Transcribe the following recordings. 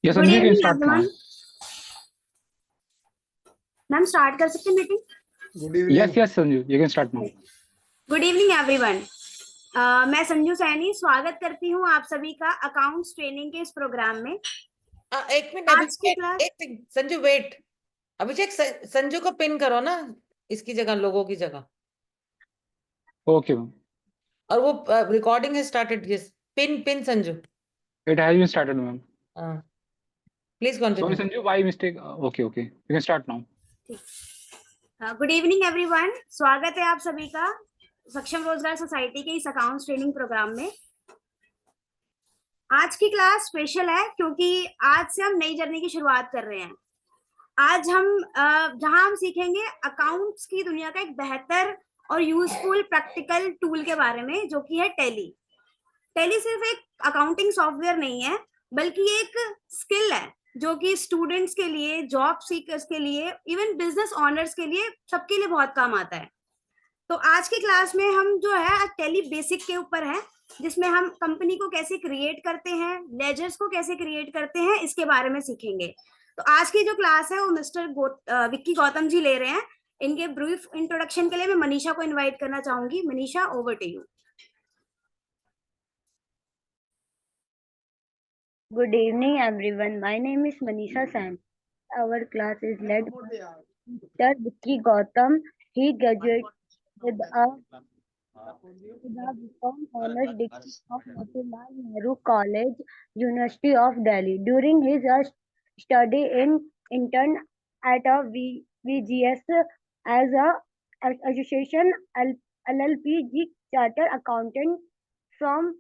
Yes, good Sanju, you can evening start now. Everyone. Ma'am start कर सकते हैं meeting? Good evening. Yes, Sanju, you can start now. Good evening everyone. मैं संजू सैनी स्वागत करती हूँ आप सभी का अकाउंट्स ट्रेनिंग के इस प्रोग्राम में। एक मिनट आज की क्लास संजू वेट। अभिषेक संजू को पिन करो ना, इसकी जगह, लोगों की जगह। Okay, ma'am. और वो रिकॉर्डिंग है started. Yes, pin Sanju. It has been started, ma'am. Please Sorry, continue. Sanju, by mistake. Okay. You can start now. Good evening everyone, स्वागत है आप सभी का सक्षम रोजगार सोसाइटी के इस अकाउंट्स ट्रेनिंग प्रोग्राम में। आज की क्लास स्पेशल है क्योंकि आज से हम नई जर्नी की शुरुआत कर रहे हैं। आज हम जहां हम सीखेंगे अकाउंट्स की दुनिया का एक बेहतर और यूजफुल प्रैक्टिकल टूल के बारे में, जो कि है टैली। टैली सिर्फ एक अकाउंटिंग सॉफ्टवेयर नहीं है, बल्कि एक स्किल है जो कि स्टूडेंट्स के लिए, जॉब सीकर्स के लिए, इवन बिजनेस ऑनर्स के लिए, सबके लिए बहुत काम आता है। तो आज की क्लास में हम जो है टैली बेसिक के ऊपर है, जिसमें हम कंपनी को कैसे क्रिएट करते हैं, लेजर्स को कैसे क्रिएट करते हैं, इसके बारे में सीखेंगे। तो आज की जो क्लास है वो मिस्टर विक्की गौतम जी ले रहे हैं। इनके ब्रीफ इंट्रोडक्शन के लिए मैं मनीषा को इनवाइट करना चाहूंगी। Manisha, over to you. Good evening, everyone. My name is Manisha San. Our class is led by Mr. Vicky Gautam. He graduated with a BCom Honors degree of Motilal Nehru College, University of Delhi. During his study in intern at a VGS as a association LLP chartered accountant from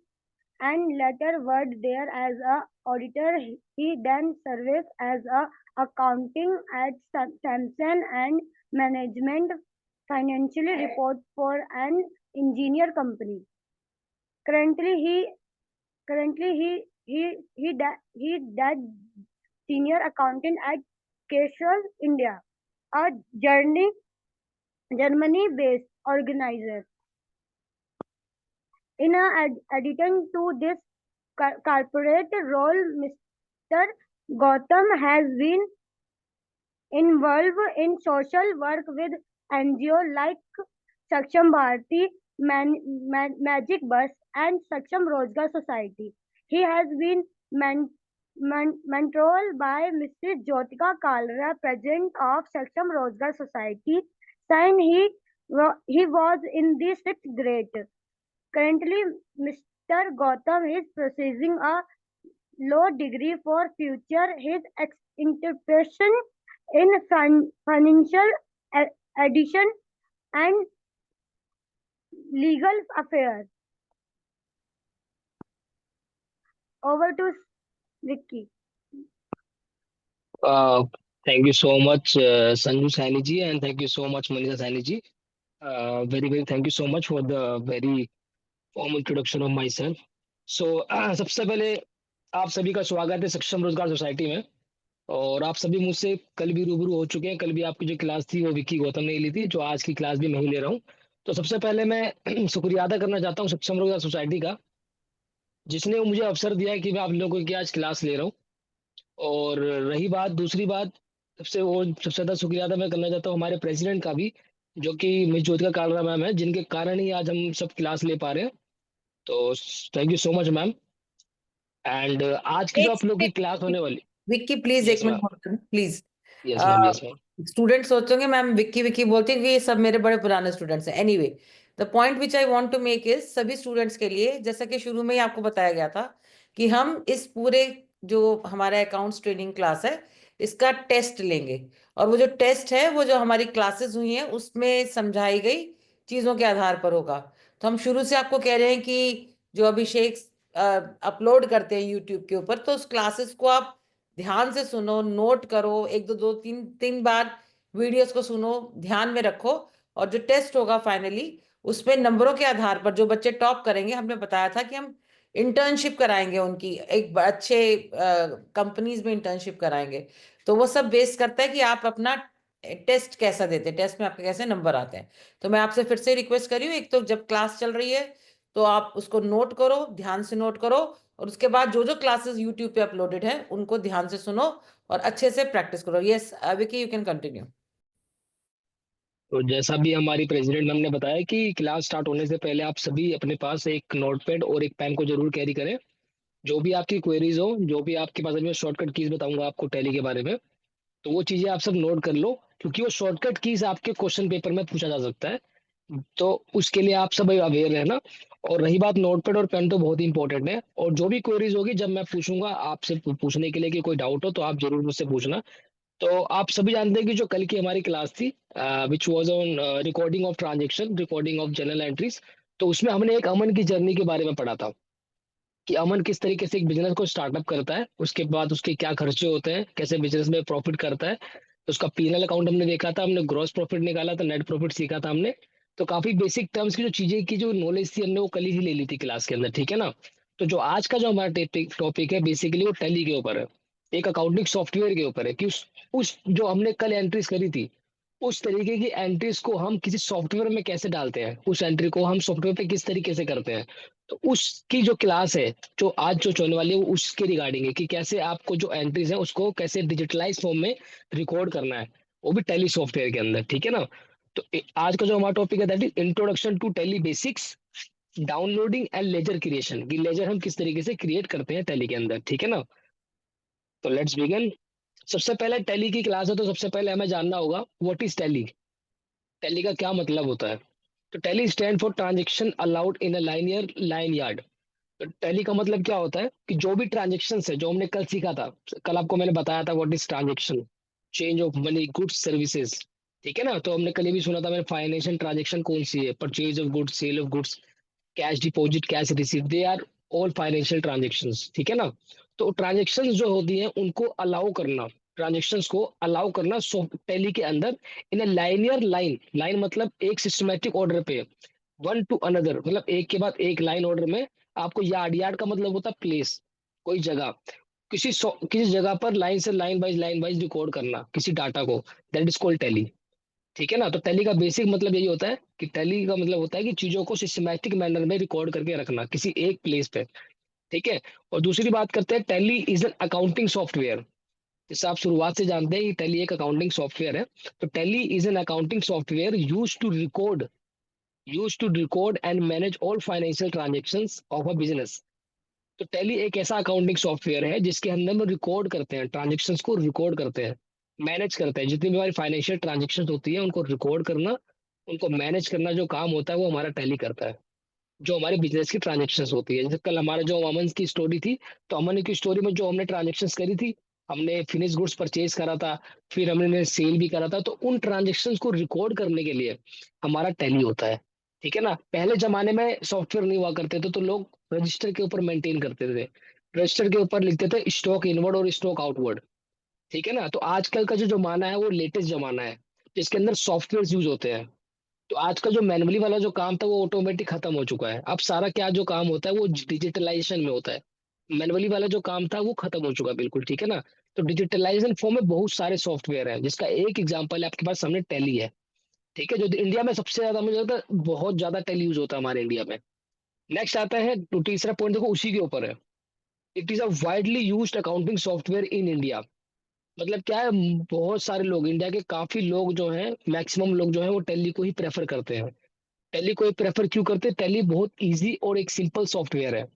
and later worked there as a auditor. He then served as a accounting at Samson and management financial report for an engineer company. Currently he does senior accountant at Keshav India, a Germany based organizer. In addition to this corporate role, Mr. Gautam has been involved in social work with NGOs like Saksham Bharati, Magic Bus, and Saksham Rozgar Society. He has been mentored by Mrs. Jyotika Kalra, President of Saksham Rozgar Society, since he was in the 6th grade. Currently, Mr. Gautam is pursuing a law degree for future. His interpretation in financial addition and legal affairs. Over to Vicky. Thank you so much, Sanju Saini ji, and thank you so much, Manisha Saini ji. Very thank you so much for the very formal introduction of myself. So सबसे पहले आप सभी का स्वागत है सक्षम Rozgar society में। और आप सभी मुझसे कल भी रूबरू हो चुके हैं। कल भी आपकी जो क्लास थी वो विक्की गौतम ने ली थी, जो आज की क्लास भी मैं ही ले रहा हूँ। तो सबसे पहले मैं शुक्रिया अदा करना चाहता हूँ सक्षम रोजगार सोसाइटी का, जिसने मुझे अवसर दिया है कि मैं आप लोगों की आज क्लास ले रहा हूँ। और रही बात, दूसरी बात, सबसे ज्यादा शुक्रिया अदा मैं करना चाहता हूँ हमारे प्रेसिडेंट का भी, जो कि मिस ज्योतिका कालरा मैम है, जिनके कारण ही आज हम सब क्लास ले पा रहे हैं। तो thank you so much ma'am. And आज की जो आप लोग की क्लास होने वाली। विक्की प्लीज Yes, एक minute please. Yes ma'am, yes ma'am. Student सोचोगे मैम विक्की विक्की बोलती है, ये सब मेरे बड़े पुराने स्टूडेंट्स हैं। Anyway, the point which I want to make is, सभी स्टूडेंट्स के लिए, जैसा कि शुरू में ही आपको बताया गया था कि हम इस पूरे जो हमारा अकाउंट्स ट्रेनिंग क्लास है इसका टेस्ट लेंगे। और वो जो टेस्ट है वो जो हमारी क्लासेस हुई हैं उसमें समझाई गई चीजों के आधार पर होगा। तो हम शुरू से आपको कह रहे हैं कि जो अभिषेक अपलोड करते हैं यूट्यूब के ऊपर, तो उस क्लासेस को आप ध्यान से सुनो, नोट करो, एक दो तीन बार वीडियोस को सुनो, ध्यान में रखो। और जो टेस्ट होगा फाइनली, उसमें नंबरों के आधार पर जो बच्चे टॉप करेंगे, हमने बताया था कि हम इंटर्नशिप कराएंगे उनकी, एक अच्छे कंपनीज में इंटर्नशिप कराएंगे। तो वो सब बेस करता है कि आप अपना टेस्ट कैसा देते हैं, टेस्ट में आपके कैसे नंबर आते हैं। तो मैं आपसे फिर से रिक्वेस्ट कर रही हूँ, एक तो जब क्लास चल रही है तो आप उसको नोट करो, ध्यान से नोट करो, और उसके बाद जो जो क्लासेस यूट्यूब पे अपलोडेड है उनको ध्यान से सुनो और अच्छे से प्रैक्टिस करो। Yes Vicky, you can continue. तो जैसा भी हमारी प्रेसिडेंट मैम ने बताया कि क्लास स्टार्ट होने से पहले आप सभी अपने पास एक नोटपैड और एक पेन को जरूर कैरी करें। जो भी आपकी क्वेरीज हो, जो भी आपके पास, अभी मैं शॉर्टकट कीज बताऊंगा आपको टैली के बारे में, तो वो चीजें आप सब नोट कर लो, क्योंकि वो शॉर्टकट कीज आपके क्वेश्चन पेपर में पूछा जा सकता है। तो उसके लिए आप सब अवेयर रहना। और रही बात नोटपैड और पेन, तो बहुत ही इंपॉर्टेंट है। और जो भी क्वेरीज होगी जब मैं पूछूंगा आपसे पूछने के लिए कि कोई डाउट हो, तो आप जरूर मुझसे पूछना। तो आप सभी जानते हैं कि जो कल की हमारी क्लास थी, which was on recording of transaction, recording of journal entries, तो उसमें हमने एक अमन की जर्नी के बारे में पढ़ा था कि अमन किस तरीके से एक बिजनेस को स्टार्टअप करता है, उसके बाद उसके क्या खर्चे होते हैं, कैसे बिजनेस में प्रॉफिट करता है। तो उसका पीएनएल अकाउंट हमने देखा था, हमने ग्रॉस प्रॉफिट निकाला था, नेट प्रॉफिट सीखा था हमने। तो काफी बेसिक टर्म्स की जो चीजें की जो नॉलेज थी, हमने वो कल ही ले ली थी क्लास के अंदर, ठीक है ना। तो जो आज का जो हमारा टॉपिक है, बेसिकली वो टैली के ऊपर है, एक अकाउंटिंग सॉफ्टवेयर के ऊपर है कि उस जो हमने कल एंट्रीज करी थी, उस तरीके की एंट्रीज को हम किसी सॉफ्टवेयर में कैसे डालते हैं, उस एंट्री को हम सॉफ्टवेयर पे किस तरीके से करते हैं। तो उसकी जो क्लास है, जो आज जो चलने वाली है, वो उसके रिगार्डिंग है कि कैसे आपको जो एंट्रीज है उसको कैसे डिजिटलाइज फॉर्म में रिकॉर्ड करना है, वो भी टैली सॉफ्टवेयर के अंदर, ठीक है ना। तो आज का जो हमारा टॉपिक है that is introduction to Tally basics, downloading and ledger creation, कि लेजर हम किस तरीके से क्रिएट करते हैं टैली के अंदर, ठीक है ना। तो लेट्स बिगिन। सबसे पहले टैली की क्लास है, तो सबसे पहले हमें जानना होगा व्हाट इज टैली। टैली का क्या मतलब होता है। तो tally stand for transaction allowed in a linear line yard. तो टैली का मतलब क्या होता है कि जो भी ट्रांजेक्शन है, जो हमने कल सीखा था, कल आपको मैंने बताया था what is transaction, change of money, goods, services, ठीक है ना। तो हमने कल ये भी सुना था मैंने, फाइनेंशियल ट्रांजेक्शन कौन सी है, purchase of goods, sale of goods, cash deposit, cash receive, they are all financial transactions, ठीक है ना। तो ट्रांजेक्शंस जो होती हैं उनको अलाउ करना, ट्रांजेक्शंस को अलाउ करना टैली के अंदर इन अ लाइनियर लाइन, लाइन मतलब एक सिस्टमैटिक ऑर्डर पे, वन टू अनदर मतलब एक के बाद एक लाइन ऑर्डर में। आपको यार्ड, यार्ड का मतलब होता है प्लेस, कोई जगह, किसी जगह पर लाइन वाइज रिकॉर्ड करना किसी डाटा को, दैट इज कॉल्ड टैली, ठीक है ना। तो टैली का बेसिक मतलब यही होता है कि टैली का मतलब होता है कि चीजों को सिस्टमैटिक मैनर में रिकॉर्ड करके रखना किसी एक प्लेस पे, ठीक है। और दूसरी बात करते हैं, tally is an accounting software. जैसे आप शुरुआत से जानते हैं कि टैली एक अकाउंटिंग सॉफ्टवेयर है। तो Tally is an accounting software use to record and manage all financial transactions of a business. तो टैली एक ऐसा अकाउंटिंग सॉफ्टवेयर है जिसके अंदर हम रिकॉर्ड करते हैं, ट्रांजेक्शन्स को रिकॉर्ड करते हैं, मैनेज करते हैं। जितनी भी हमारी फाइनेंशियल ट्रांजेक्शन्स होती है उनको रिकॉर्ड करना, उनको मैनेज करना, जो काम होता है वो हमारा टैली करता है। जो हमारे बिजनेस की ट्रांजेक्शन्स होती है, जैसे कल हमारा जो अमन की स्टोरी थी, तो अमन की स्टोरी में जो हमने ट्रांजेक्शन्स करी थी, हमने फिनिश गुड्स परचेज करा था, फिर हमने सेल भी करा था, तो उन ट्रांजेक्शन्स को रिकॉर्ड करने के लिए हमारा टैली होता है, ठीक है ना। पहले जमाने में सॉफ्टवेयर नहीं हुआ करते थे, तो लोग रजिस्टर के ऊपर मेंटेन करते थे, रजिस्टर के ऊपर लिखते थे स्टॉक इनवर्ड और स्टॉक आउटवर्ड, ठीक है ना। तो आजकल का जो जमाना है वो लेटेस्ट जमाना है, जिसके अंदर सॉफ्टवेयर यूज होते हैं। तो आज का जो मैनुअली वाला जो काम था वो ऑटोमेटिक खत्म हो चुका है। अब सारा क्या जो काम होता है वो डिजिटलाइजेशन में होता है। मैनुअली वाला जो काम था वो खत्म हो चुका है बिल्कुल, ठीक है ना। तो डिजिटलाइजेशन फॉर्म में बहुत सारे सॉफ्टवेयर है, जिसका एक एग्जांपल है आपके पास सामने टैली है, ठीक है। जो इंडिया में सबसे ज्यादा, मुझे लगता है बहुत ज्यादा टैली यूज होता है हमारे इंडिया में। नेक्स्ट आता है, तो तीसरा पॉइंट देखो उसी के ऊपर है, it is a widely used accounting software in India. मतलब क्या है, बहुत सारे लोग, इंडिया के काफी लोग जो हैं, मैक्सिमम लोग जो है वो टैली को ही प्रेफर करते हैं। टैली को प्रेफर क्यों करते हैं, टैली बहुत इजी और एक सिंपल सॉफ्टवेयर है,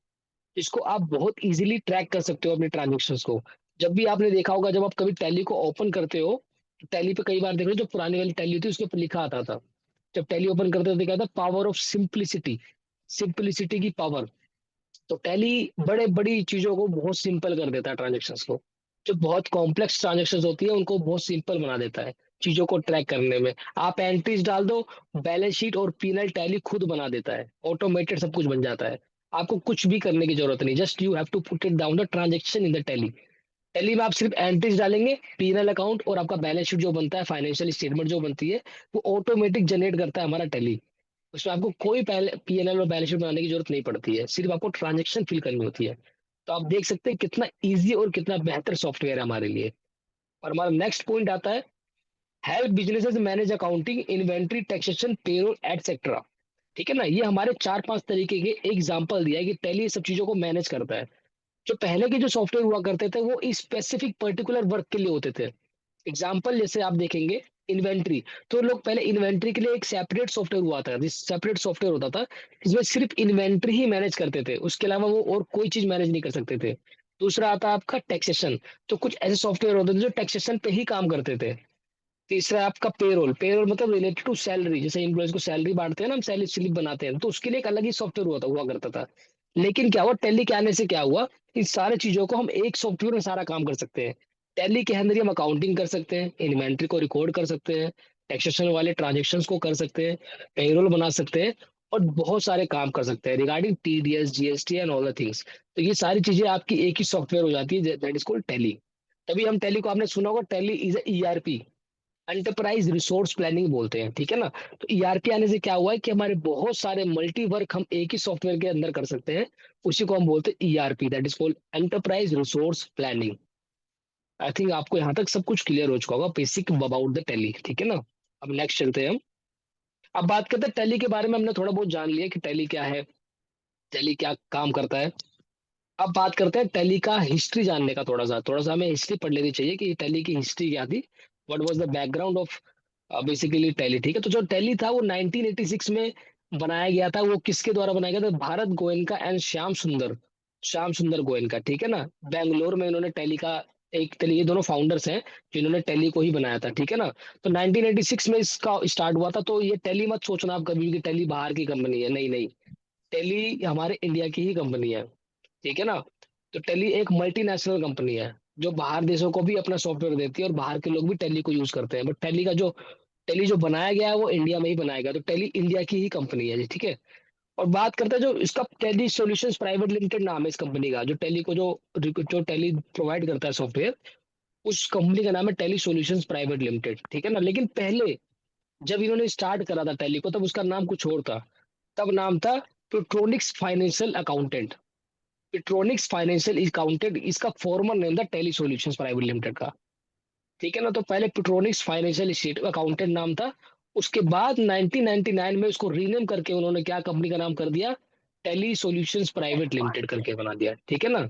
इसको आप बहुत इजीली ट्रैक कर सकते हो अपने ट्रांजेक्शन्स को। जब भी आपने देखा होगा, जब आप कभी टैली को ओपन करते हो, तो टैली पे कई बार देख रहे हो, जो पुरानी वाली टैली थी उसके ऊपर लिखा आता था, जब टैली ओपन करते थे तो क्या था, पावर ऑफ सिंप्लिसिटी, सिंप्लिसिटी की पावर। तो टैली बड़े बड़ी चीजों को बहुत सिंपल कर देता है, ट्रांजेक्शन्स को, जो बहुत कॉम्प्लेक्स ट्रांजेक्शन्स होती है उनको बहुत सिंपल बना देता है चीजों को ट्रैक करने में। आप एंट्रीज डाल दो, बैलेंस शीट और पीनल टैली खुद बना देता है, ऑटोमेटेड सब कुछ बन जाता है। आपको कुछ भी करने की जरूरत नहीं, just you have to put it down the transaction in the Tally. Tally में आप सिर्फ एंट्रीज डालेंगे, पीनल अकाउंट और आपका बैलेंस शीट जो बनता है, फाइनेंशियल स्टेटमेंट जो बनती है, वो ऑटोमेटिक जनरेट करता है हमारा टैली। उसमें आपको कोई पीएनएल और बैलेंस शीट बनाने की जरूरत नहीं पड़ती है, सिर्फ आपको ट्रांजेक्शन फिल करनी होती है। तो आप देख सकते हैं कितना इजी और कितना बेहतर सॉफ्टवेयर है हमारे लिए। और हमारा नेक्स्ट पॉइंट आता है, help businesses manage accounting, inventory, taxation, payroll etcetera. ठीक है ना। ये हमारे 4-5 तरीके के एग्जाम्पल दिया है कि टैली ये सब चीजों को मैनेज करता है। जो पहले के जो सॉफ्टवेयर हुआ करते थे वो स्पेसिफिक पर्टिकुलर वर्क के लिए होते थे। एग्जाम्पल जैसे आप देखेंगे, इन्वेंट्री, तो लोग पहले इन्वेंट्री के लिए एक सेपरेट सॉफ्टवेयर हुआ था, जिस सेपरेट सॉफ्टवेयर होता था जिसमें सिर्फ इन्वेंट्री ही मैनेज करते थे, उसके अलावा वो और कोई चीज मैनेज नहीं कर सकते थे। दूसरा आता है आपका टैक्सेशन, तो कुछ ऐसे सॉफ्टवेयर होते थे जो टैक्सेशन पे ही काम करते थे। तीसरा है आपका पेरोल, पेरोल मतलब रिलेटेड टू सैलरी, जैसे एम्प्लॉयज को सैलरी बांटते हैं ना, हम सैलरी स्लिप बनाते हैं, तो उसके लिए एक अलग ही सॉफ्टवेयर हुआ करता था। लेकिन क्या हुआ, टैली के आने से क्या हुआ, इन सारी चीजों को हम एक सॉफ्टवेयर में सारा काम कर सकते हैं। टैली के अंदर ही हम अकाउंटिंग कर सकते हैं, इन्वेंट्री को रिकॉर्ड कर सकते हैं, टैक्सेशन वाले ट्रांजेक्शन को कर सकते हैं, पेरोल बना सकते हैं, और बहुत सारे काम कर सकते हैं regarding TDS, GST and all the things. तो ये सारी चीजें आपकी एक ही सॉफ्टवेयर हो जाती है, दैट इज कॉल्ड टैली। तभी हम टैली को, आपने सुना होगा, tally is ERP, enterprise resource planning बोलते हैं, ठीक है ना। तो ईआरपी आने से क्या हुआ है कि हमारे बहुत सारे मल्टी वर्क हम एक ही सॉफ्टवेयर के अंदर कर सकते हैं। उसी को हम बोलते हैं ERP, that is called enterprise resource planning. I think आपको यहाँ तक सब कुछ क्लियर हो चुका होगा, बेसिक अबाउट द टैली, ठीक है ना। अब नेक्स्ट चलते हैं हम। अब बात करते हैं टैली के बारे में, हमने थोड़ा बहुत जान लिया कि टैली क्या है, टैली क्या काम करता है। अब बात करते हैं टैली का हिस्ट्री जानने का, थोड़ा सा हमें हिस्ट्री पढ़ लेनी चाहिए कि टैली की हिस्ट्री क्या थी, what was the background of basically tally, ठीक है। तो जो टैली था वो 1986 में बनाया गया था। वो किसके द्वारा बनाया गया था, भारत गोयनका एंड श्याम सुंदर गोयनका, ठीक है ना। बेंगलोर में इन्होंने टैली का, एक टैली, ये दोनों फाउंडर्स हैं जिन्होंने टैली को ही बनाया था, ठीक है ना। तो 1986 में इसका स्टार्ट हुआ था। तो ये टैली मत सोचना आप कभी भी कि टैली बाहर की कंपनी है, नहीं नहीं, टैली हमारे इंडिया की ही कंपनी है, ठीक है ना। तो टैली एक मल्टीनेशनल कंपनी है जो बाहर देशों को भी अपना सॉफ्टवेयर देती है, और बाहर के लोग भी टैली को यूज करते हैं। बट टैली जो बनाया गया है वो इंडिया में ही बनाया गया, तो टैली इंडिया की ही कंपनी है जी, ठीक है। और बात करते हैं जो इसका टैली सॉल्यूशंस प्राइवेट लिमिटेड नाम है इस कंपनी का, जो टैली को जो टैली प्रोवाइड करता है सॉफ्टवेयर, उस कंपनी का नाम है टैली सॉल्यूशंस प्राइवेट लिमिटेड, ठीक है ना। लेकिन पहले जब इन्होंने स्टार्ट करा था टैली को, तब उसका नाम कुछ और था। तब नाम था पेट्रोनिक्स फाइनेंशियल अकाउंटेंट। पेट्रोनिक्स फाइनेंशियल अकाउंटेंट, इसका फॉर्मर नेम था टैली सॉल्यूशंस प्राइवेट लिमिटेड का, ठीक है ना। तो पहले पेट्रोनिक्स फाइनेंशियल अकाउंटेंट नाम था। उसके बाद 1999 में उसको रीनेम करके उन्होंने क्या कंपनी का नाम कर दिया, टेली सॉल्यूशंस प्राइवेट लिमिटेड करके बना दिया, ठीक है ना।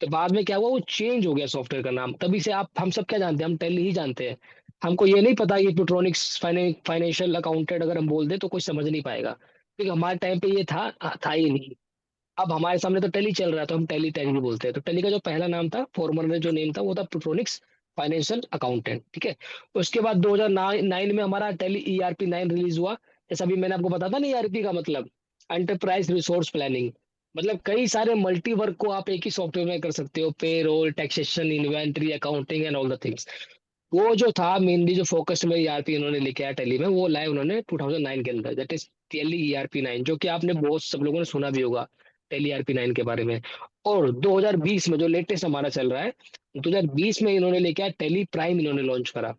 तो बाद में क्या हुआ, वो चेंज हो गया सॉफ्टवेयर का नाम। तभी से आप, हम सब क्या जानते हैं, हम टेली ही जानते हैं। हमको ये नहीं पता कि पेट्रोनिक्स फाइनेंशियल अकाउंटेंट अगर हम बोल दें तो कोई समझ नहीं पाएगा, क्योंकि हमारे टाइम पे ये था ही नहीं। अब हमारे सामने तो टेली चल रहा है, तो हम टेली टेली बोलते हैं। तो टेली का जो पहला नाम था, फॉर्मर में जो नेम था, वो था प्रोट्रोनिक्स फाइनेंशियल अकाउंटेंट, ठीक है। उसके बाद 2009 में हमारा टेली ईआरपी 9 रिलीज हुआ। जैसा अभी मैंने आपको बताया था ना, ईआरपी का मतलब एंटरप्राइज रिसोर्स प्लानिंग, मतलब कई सारे मल्टी वर्क को आप एक ही सॉफ्टवेयर में कर सकते हो, payroll, taxation, inventory, accounting and all the things. वो जो था मेनली जो फोकस्ड में ईआरपी उन्होंने लेके आया टेली में, वो लाए उन्होंने 2009 के अंदर, दैट इज टेली ईआरपी 9, जो कि आपने बहुत सब लोगों ने सुना भी होगा टेली ईआरपी 9 के बारे में। और 2020 में जो लेटेस्ट हमारा चल रहा है, 2020 में इन्होंने लेके आया टेली प्राइम, इन्होंने लॉन्च करा,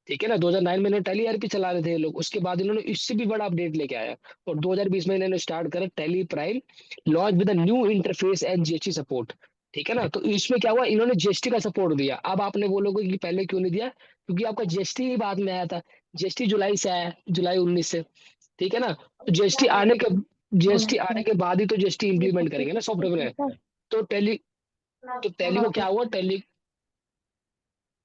ठीक है ना। 2009 में इन्होंने टेली ईआरपी चला रहे थे ये लोग, उसके बाद इन्होंने इससे भी बड़ा अपडेट लेके आया, और 2020 में इन्होंने स्टार्ट करा Tally Prime, launch with new interface and GST support, ठीक है ना। तो इसमें क्या हुआ, इन्होंने जीएसटी का सपोर्ट दिया। अब आपने बोलोगे कि पहले क्यों नहीं दिया, क्योंकि आपका जीएसटी ही बाद में आया था। जीएसटी जुलाई से आया, जुलाई 19 से, ठीक है ना। तो जीएसटी आने के बाद ही तो जीएसटी इंप्लीमेंट करेंगे ना सॉफ्टवेयर में। तो टैली को क्या हुआ,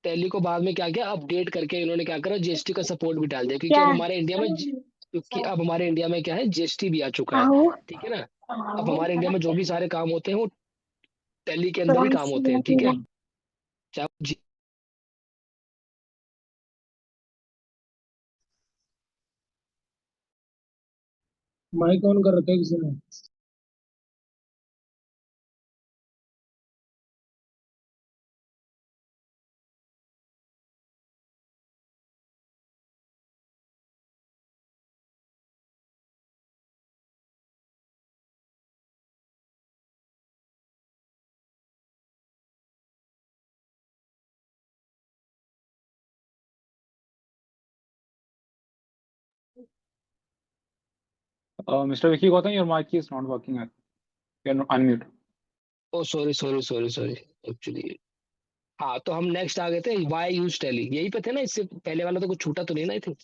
टैली को बाद में क्या किया, अपडेट करके इन्होंने क्या करा, जीएसटी का सपोर्ट भी डाल दिया, क्योंकि क्या अब हमारे इंडिया में, क्योंकि अब हमारे इंडिया में क्या है, जीएसटी भी आ चुका है, आहू ठीक है ना। अब हमारे इंडिया में जो भी सारे काम होते हैं वो टैली के अंदर ही काम होते हैं, ठीक है। चाहे माइक ऑन कर रखा है किसी ने? Mr. Vicky Gautam, your mic is not working. You're unmute. Oh sorry sorry sorry sorry, actually हाँ। तो हम नेक्स्ट आ गए थे, वाई यूज टैली, यही पे थे ना, इससे पहले वाला तो कुछ छूटा तो नहीं ना, I think.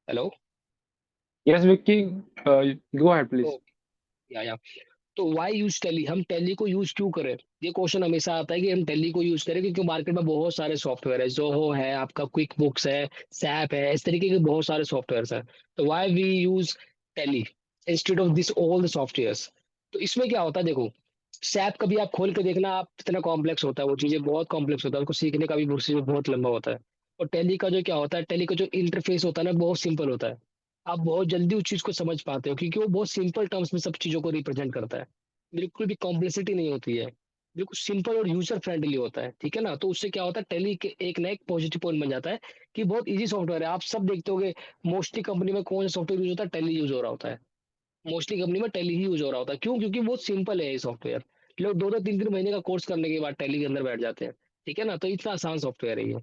Hello. Yes, Vicky, go ahead, please. या तो वाई यूज टैली, हम टैली को यूज क्यों करें? ये क्वेश्चन हमेशा आता है कि हम टैली को यूज करें क्योंकि मार्केट में बहुत सारे सॉफ्टवेयर है, जोहो है, आपका क्विक बुक्स है, सैप है, इस तरीके के बहुत सारे सॉफ्टवेयर हैं। तो why we use Tally instead of this all the software? तो इसमें क्या होता है, देखो सैप कभी आप खोल के देखना, आप कितना कॉम्प्लेक्स होता है, वो चीजें बहुत कॉम्प्लेक्स होता है, उसको सीखने का भी प्रोसीजर बहुत लंबा होता है। और टैली का जो क्या होता है, टैली का जो इंटरफेस होता है ना, बहुत सिंपल होता है। आप बहुत जल्दी उस चीज को समझ पाते हो क्योंकि वो बहुत सिंपल टर्म्स में सब चीजों को रिप्रेजेंट करता है। बिल्कुल भी कॉम्प्लेक्सिटी नहीं होती है, बिल्कुल सिंपल और यूजर फ्रेंडली होता है, ठीक है ना। तो उससे क्या होता है, टैली के एक ना एक पॉजिटिव पॉइंट बन जाता है कि बहुत इजी सॉफ्टवेयर है। आप सब देखते होगे मोस्टली कंपनी में कौन सा सॉफ्टवेयर यूज होता है, टैली यूज हो रहा होता है। मोस्टली कंपनी में टैली ही यूज हो रहा होता है, क्यों? क्योंकि बहुत सिंपल है ये सॉफ्टवेयर। लोग 2-2 3-3 महीने का कोर्स करने के बाद टैली के अंदर बैठ जाते हैं, ठीक है ना। तो इतना आसान सॉफ्टवेयर है ये।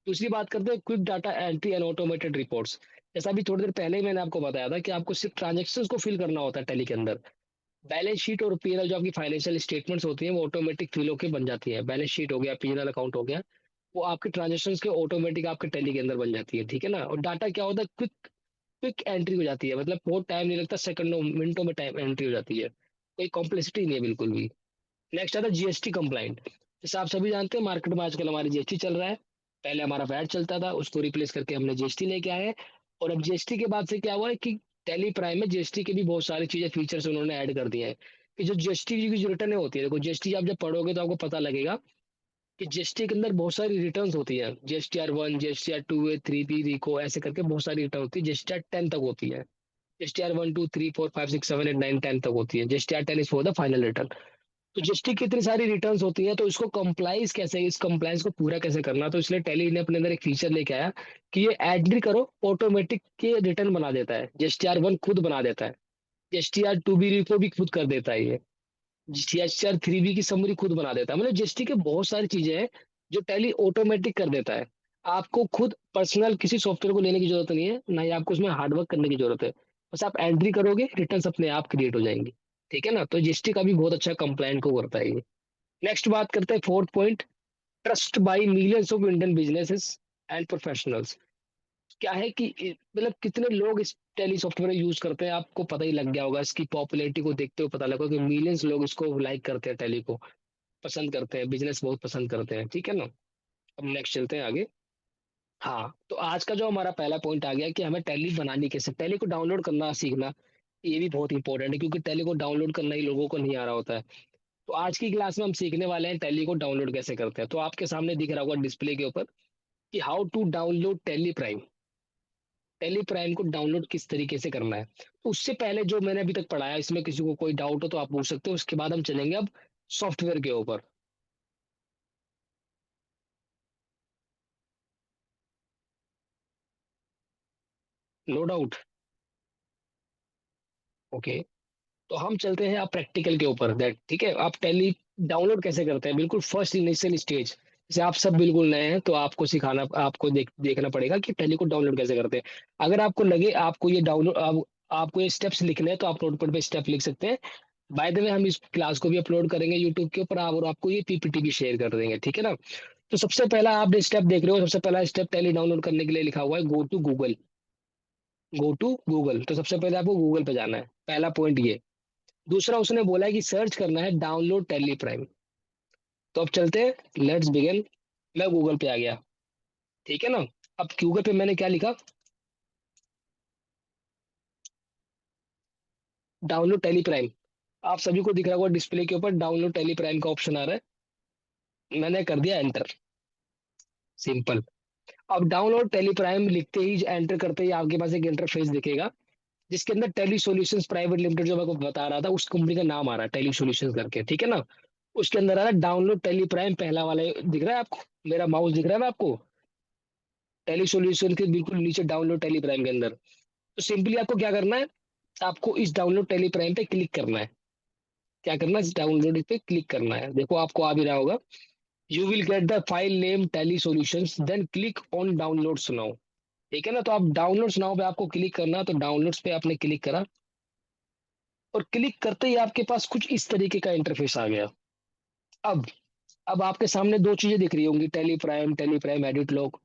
दूसरी बात करते हैं quick data entry and automated reports. जैसा अभी थोड़ी देर पहले ही मैंने आपको बताया था कि आपको सिर्फ ट्रांजेक्शन्स को फिल करना होता है टैली के अंदर। बैलेंस शीट और पीएनएल जो आपकी फाइनेंशियल स्टेटमेंट्स होती हैं वो ऑटोमेटिक फिल होकर बन जाती है। बैलेंस शीट हो गया, पीएनएल अकाउंट हो गया, वो आपके ट्रांजेक्शन्स के ऑटोमेटिक आपके टैली के अंदर बन जाती है, ठीक है ना। और डाटा क्या होता है, क्विक क्विक एंट्री हो जाती है, मतलब बहुत टाइम नहीं लगता, सेकंडों मिनटों में टाइम एंट्री हो जाती है, कोई कॉम्प्लेक्सिटी नहीं है बिल्कुल भी। नेक्स्ट आता है जीएसटी कंप्लाइंट। जैसे आप सभी जानते हैं मार्केट में आजकल हमारी जीएसटी चल रहा है। पहले हमारा वैट चलता था, उसको रिप्लेस करके हमने जीएसटी लेके आए हैं। और अब जीएसटी के बाद से क्या हुआ है कि टैली प्राइम में जीएसटी के भी बहुत सारी चीजें फीचर्स उन्होंने ऐड कर दिए हैं कि जो जीएसटी की जो रिटर्न होती है, देखो जीएसटी आप जब पढ़ोगे तो आपको पता लगेगा कि जीएसटी के अंदर बहुत सारी रिटर्न्स होती है। जीएसटीआर 1, जीएसटीआर 2 3 रिको ऐसे करके बहुत सारी रिटर्न होती है। जीएसटीआर 10 तक होती है। जीएसटीआर 1 2 3 4 5 6 7 8 9 10 तक होती है। GSTR 10 is for the final return. तो जीएसटी की इतनी सारी रिटर्न्स होती हैं, तो इसको कंप्लाइज कैसे, इस कंप्लाइंस को पूरा कैसे करना, तो इसलिए टैली ने अपने अंदर एक फीचर लेके आया कि ये ऐड नहीं करो, ऑटोमेटिक के रिटर्न बना देता है। जीएसटीआर 1 खुद बना देता है, जीएसटीआर 2 को भी खुद कर देता है ये, जीएसटीआर 3 की समरी खुद बना देता है। मतलब जीएसटी के बहुत सारी चीजें हैं जो टैली ऑटोमेटिक कर देता है। आपको खुद पर्सनल किसी सॉफ्टवेयर को लेने की जरूरत नहीं है, ना ही आपको उसमें हार्डवर्क करने की जरूरत है। बस आप एंट्री करोगे, रिटर्न अपने आप क्रिएट हो जाएंगी, ठीक है ना। तो जीएसटी का भी बहुत अच्छा कंप्लाइंट को करता है ये। नेक्स्ट बात करते हैं fourth point, trust by millions of Indian businesses and professionals. क्या है कि मतलब कितने लोग इस टैली सॉफ्टवेयर यूज करते हैं, आपको पता ही लग गया होगा। इसकी पॉपुलैरिटी को देखते हुए पता लगा कि मिलियंस लोग इसको लाइक करते हैं, टैली को पसंद करते हैं, बिजनेस बहुत पसंद करते हैं, ठीक है ना। अब नेक्स्ट चलते हैं आगे। हाँ, तो आज का जो हमारा पहला पॉइंट आ गया कि हमें टैली बनानी कैसे, टैली को डाउनलोड करना सीखना, ये भी बहुत इंपॉर्टेंट है क्योंकि टैली को डाउनलोड करना ही लोगों को नहीं आ रहा होता है। तो आज की क्लास में हम सीखने वाले हैं टैली को डाउनलोड कैसे करते हैं। तो आपके सामने दिख रहा होगा डिस्प्ले के ऊपर कि how to download Tally Prime. Tally Prime को डाउनलोड किस तरीके से करना है, तो उससे पहले जो मैंने अभी तक पढ़ाया, इसमें किसी को कोई डाउट हो तो आप पूछ सकते हो। उसके बाद हम चलेंगे अब सॉफ्टवेयर के ऊपर। No doubt, okay. तो हम चलते हैं आप प्रैक्टिकल के ऊपर, दैट ठीक है। आप टैली डाउनलोड कैसे करते हैं, बिल्कुल फर्स्ट इनिशियल स्टेज। जैसे आप सब बिल्कुल नए हैं तो आपको सिखाना, आपको देखना पड़ेगा कि टैली को डाउनलोड कैसे करते हैं। अगर आपको लगे आपको ये डाउनलोड, आपको ये स्टेप्स लिखने हैं तो आप नोटपैड पे स्टेप लिख सकते हैं। बाय द वे हम इस क्लास को भी अपलोड करेंगे यूट्यूब के ऊपर, और आपको ये पीपीटी भी शेयर कर देंगे, ठीक है ना। तो सबसे पहला आप स्टेप देख रहे हो, सबसे पहला स्टेप टैली डाउनलोड करने के लिए लिखा हुआ है go to Google. Go to Google, तो सबसे पहले आपको गूगल पे जाना है, पहला पॉइंट ये। दूसरा उसने बोला है कि सर्च करना है डाउनलोड टैली प्राइम। तो अब चलते हैं, लेट्स बिगिन। मैं गूगल पे आ गया, ठीक है ना। अब गूगल पे मैंने क्या लिखा, डाउनलोड टैली प्राइम। आप सभी को दिख रहा होगा डिस्प्ले के ऊपर डाउनलोड टैली प्राइम का ऑप्शन आ रहा है, मैंने कर दिया एंटर, सिंपल। अब डाउनलोड टैली प्राइम लिखते ही, एंटर करते ही आपके पास एक इंटरफेस दिखेगा जिसके अंदर टैली सॉल्यूशंस प्राइवेट लिमिटेड, जो मैं आपको बता रहा था, उस कंपनी का नाम आ रहा है टैली सॉल्यूशंस करके, ठीक है ना। उसके अंदर आ रहा है डाउनलोड टैली प्राइम, पहला वाला दिख रहा है आपको, मेरा माउस दिख रहा है ना आपको, टैली सॉल्यूशन के बिल्कुल नीचे डाउनलोड टैली प्राइम के अंदर। तो सिंपली आपको क्या करना है, आपको इस डाउनलोड टैली प्राइम पे क्लिक करना है। क्या करना है, इस डाउनलोड पे क्लिक करना है। देखो आपको आ भी रहा होगा, you will get the file name Tally Solutions then click on downloads now, ठीक है ना। तो आप डाउनलोड्स नाउ पे आपको क्लिक करना है, तो डाउनलोड्स पे आपने क्लिक करा और क्लिक करते ही आपके पास कुछ इस तरीके का इंटरफेस आ गया। अब अब आपके सामने दो चीजें दिख रही होंगी, टैली प्राइम एडिट लॉग,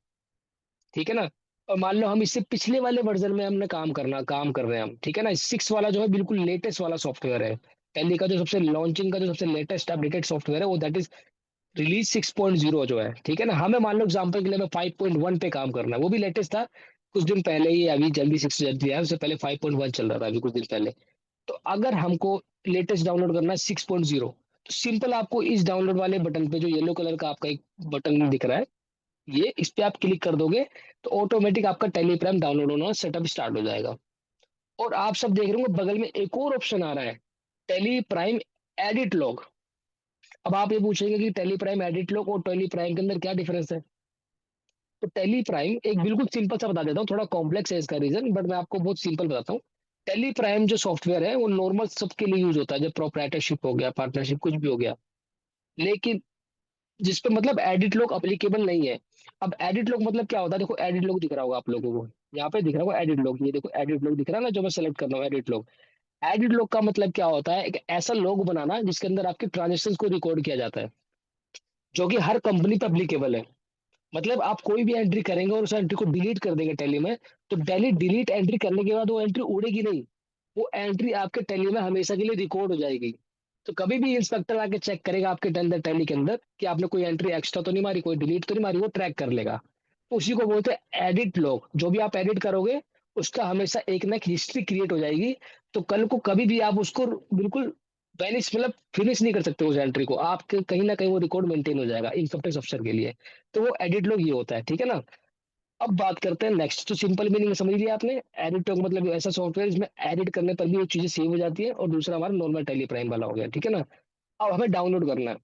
ठीक है ना। और मान लो हम इससे पिछले वाले वर्जन में हमने काम कर रहे हैं हम, ठीक है ना। 6 वाला जो है बिल्कुल लेटेस्ट वाला सॉफ्टवेयर है, टैली का जो सबसे लॉन्चिंग का जो सबसे लेटेस्ट अपडेटेड सॉफ्टवेयर है वो, दैट इज रिलीज 6.0 जो है, ठीक है ना। हमें मान लो एग्जांपल के लिए हमें 5.1 पे काम करना है, वो भी लेटेस्ट था कुछ दिन पहले ही, अभी जल्दी 6 जल्दी आया, उससे पहले 5.1 चल रहा था अभी कुछ दिन पहले। तो अगर हमको लेटेस्ट डाउनलोड करना है 6.0, तो सिंपल आपको इस डाउनलोड वाले बटन पे जो येलो कलर का आपका एक बटन दिख रहा है, ये इस पे आप क्लिक कर दोगे तो ऑटोमेटिक आपका टेलीग्राम डाउनलोड होना सेटअप स्टार्ट हो जाएगा। और आप सब देख रहे होंगे बगल में एक और ऑप्शन आ रहा है, टेली प्राइम एडिट लॉग। अब आप ये पूछेंगे कि टेली प्राइम एडिट लॉग और टेली प्राइम के अंदर क्या डिफरेंस है। तो टेली प्राइम एक बिल्कुल सिंपल सा बता देता हूँ, थोड़ा कॉम्प्लेक्स है इसका रीजन, बट मैं आपको बहुत सिंपल बताता हूँ। टेली प्राइम जो सॉफ्टवेयर है वो नॉर्मल सबके लिए यूज होता है, जब प्रोप्राइटरशिप हो गया, पार्टनरशिप कुछ भी हो गया, लेकिन जिस पे मतलब एडिट लॉग अप्लीकेबल नहीं है। अब एडिट लॉग मतलब क्या होता है, देखो एडिट लॉग दिख रहा होगा आप लोगों को, यहाँ पे दिख रहा होगा एडिट लॉग, ये देखो एडिट लॉग दिख रहा है ना, जो मैं सेलेक्ट कर रहा हूँ एडिट लॉग। एडिट लॉग का मतलब क्या होता है, एक ऐसा लॉग बनाना जिसके अंदर आपके ट्रांजेक्शन को रिकॉर्ड किया जाता है, जो कि हर कंपनी पे अप्लीकेबल है। मतलब आप कोई भी एंट्री करेंगे और उस एंट्री को डिलीट कर देंगे टैली में, तो टैली डिलीट एंट्री करने के बाद वो एंट्री उड़ेगी नहीं, वो एंट्री आपके टैली में हमेशा के लिए रिकॉर्ड हो जाएगी। तो कभी भी इंस्पेक्टर आके चेक करेगा आपके अंदर टैली के अंदर कि आपने कोई एंट्री एक्स्ट्रा तो नहीं मारी, कोई डिलीट तो नहीं मारी, वो ट्रैक कर लेगा। तो उसी को बोलते हैं एडिट लॉग। जो भी आप एडिट करोगे उसका हमेशा एक ना एक हिस्ट्री क्रिएट हो जाएगी, तो कल को कभी भी आप उसको बिल्कुल वैनिश मतलब फिनिश नहीं कर सकते उस एंट्री को, आपके कहीं ना कहीं वो रिकॉर्ड मेंटेन हो जाएगा इनकम टैक्स अफसर के लिए। तो वो एडिट लॉग ये होता है, ठीक है ना। अब बात करते हैं नेक्स्ट, तो सिंपल मीनिंग समझ लिया आपने। एडिट लॉग मतलब ऐसा सॉफ्टवेयर जिसमें एडिट करने पर भी वो चीजें सेव हो जाती है, और दूसरा हमारा नॉर्मल टेली प्राइम वाला हो गया, ठीक है ना। अब हमें डाउनलोड करना है,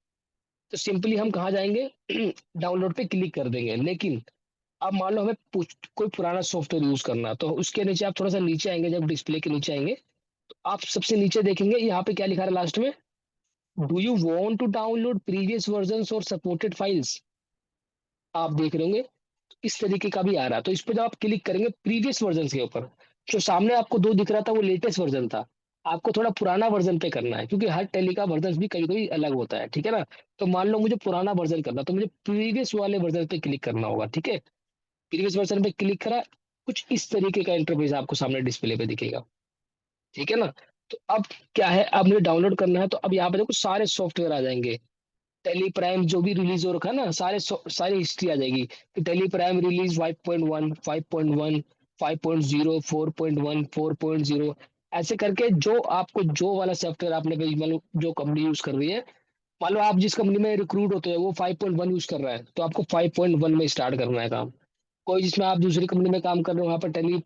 तो सिंपली हम कहाँ जाएंगे डाउनलोड पे क्लिक कर देंगे। लेकिन अब मान लो हमें कोई पुराना सॉफ्टवेयर यूज करना है, तो उसके नीचे आप थोड़ा सा नीचे आएंगे, जब डिस्प्ले के नीचे आएंगे तो आप सबसे नीचे देखेंगे यहाँ पे क्या लिखा है लास्ट में, do you want to download previous versions और सपोर्टेड फाइल्स। आप देख रहे होंगे इस तरीके का भी आ रहा है। तो इस पे जब आप क्लिक करेंगे प्रीवियस वर्जन के ऊपर, जो सामने आपको दो दिख रहा था वो लेटेस्ट वर्जन था, आपको थोड़ा पुराना वर्जन पे करना है, क्योंकि हर टेली का वर्जन भी कभी कभी अलग होता है, ठीक है ना। तो मान लो मुझे पुराना वर्जन करना, तो मुझे प्रीवियस वाले वर्जन पे क्लिक करना होगा, ठीक है। प्रीवियस वर्जन पे क्लिक करा, कुछ इस तरीके का इंटरफेस आपको सामने डिस्प्ले पे दिखेगा, ठीक है ना। तो अब क्या है, अब मुझे डाउनलोड करना है, तो अब यहाँ पे देखो सारे सॉफ्टवेयर आ जाएंगे। टेली प्राइम जो भी रिलीज हो रखा है ना, सारी हिस्ट्री आ जाएगी कि टेली प्राइम रिलीज 5.1 5.1 5.0 4.1 4.0, ऐसे करके जो आपको जो वाला सॉफ्टवेयर आपने मतलब जो कंपनी यूज कर रही है, मान लो आप जिस कंपनी में रिक्रूट होते हैं वो 5.1 यूज कर रहा है, तो आपको 5.1 में स्टार्ट करना है काम। कोई जिसमें आप दूसरी कंपनी में काम कर रहे हो वहां पर टेली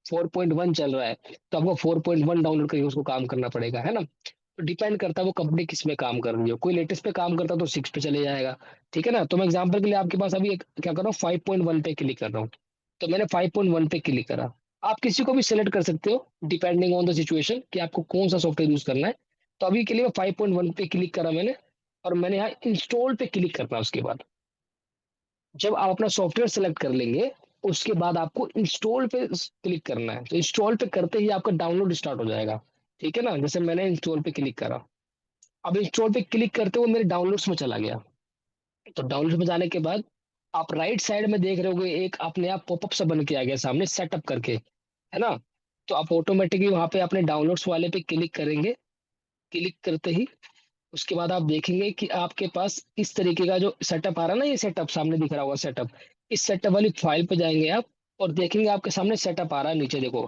4.1 चल रहा है, तो आपको 4.1 डाउनलोड करके उसको काम करना पड़ेगा, है ना। तो डिपेंड करता है वो कंपनी किस में काम कर रही है, कोई लेटेस्ट पे काम करता है तो 6 पे चले जाएगा, ठीक है ना। तो मैं एग्जांपल के लिए आपके पास अभी क्या कर रहा हूँ, 5.1 पे क्लिक कर रहा हूँ, तो मैंने 5.1 पे क्लिक करा। आप किसी को भी सिलेक्ट कर सकते हो डिपेंडिंग ऑन द सिचुएशन कि आपको कौन सा सॉफ्टवेयर यूज करना है। तो अभी के लिए मैं 5.1 पे क्लिक करा मैंने, और मैंने यहाँ इंस्टॉल पे क्लिक करना। उसके बाद जब आप अपना सॉफ्टवेयर सेलेक्ट कर लेंगे, उसके बाद आपको इंस्टॉल पे क्लिक करना है, तो इंस्टॉल पे करते ही आपका डाउनलोड स्टार्ट हो जाएगा, ठीक है ना। जैसे मैंने इंस्टॉल पे क्लिक करा, अब इंस्टॉल पे क्लिक करते हुए मेरे डाउनलोड्स में चला गया। तो डाउनलोड में जाने के बाद आप राइट साइड में देख रहे होगे एक अपने आप पॉपअप सा बन के आ गया सामने सेटअप करके, है ना। तो आप ऑटोमेटिकली वहां पे अपने डाउनलोड्स वाले पे क्लिक करेंगे। क्लिक करते ही उसके बाद आप देखेंगे कि आपके पास इस तरीके का जो सेटअप आ रहा है ना, ये सेटअप सामने दिख रहा होगा सेटअप, इस सेटअप वाली फाइल पे जाएंगे आप, और देखेंगे आपके सामने सेटअप आ रहा है, नीचे देखो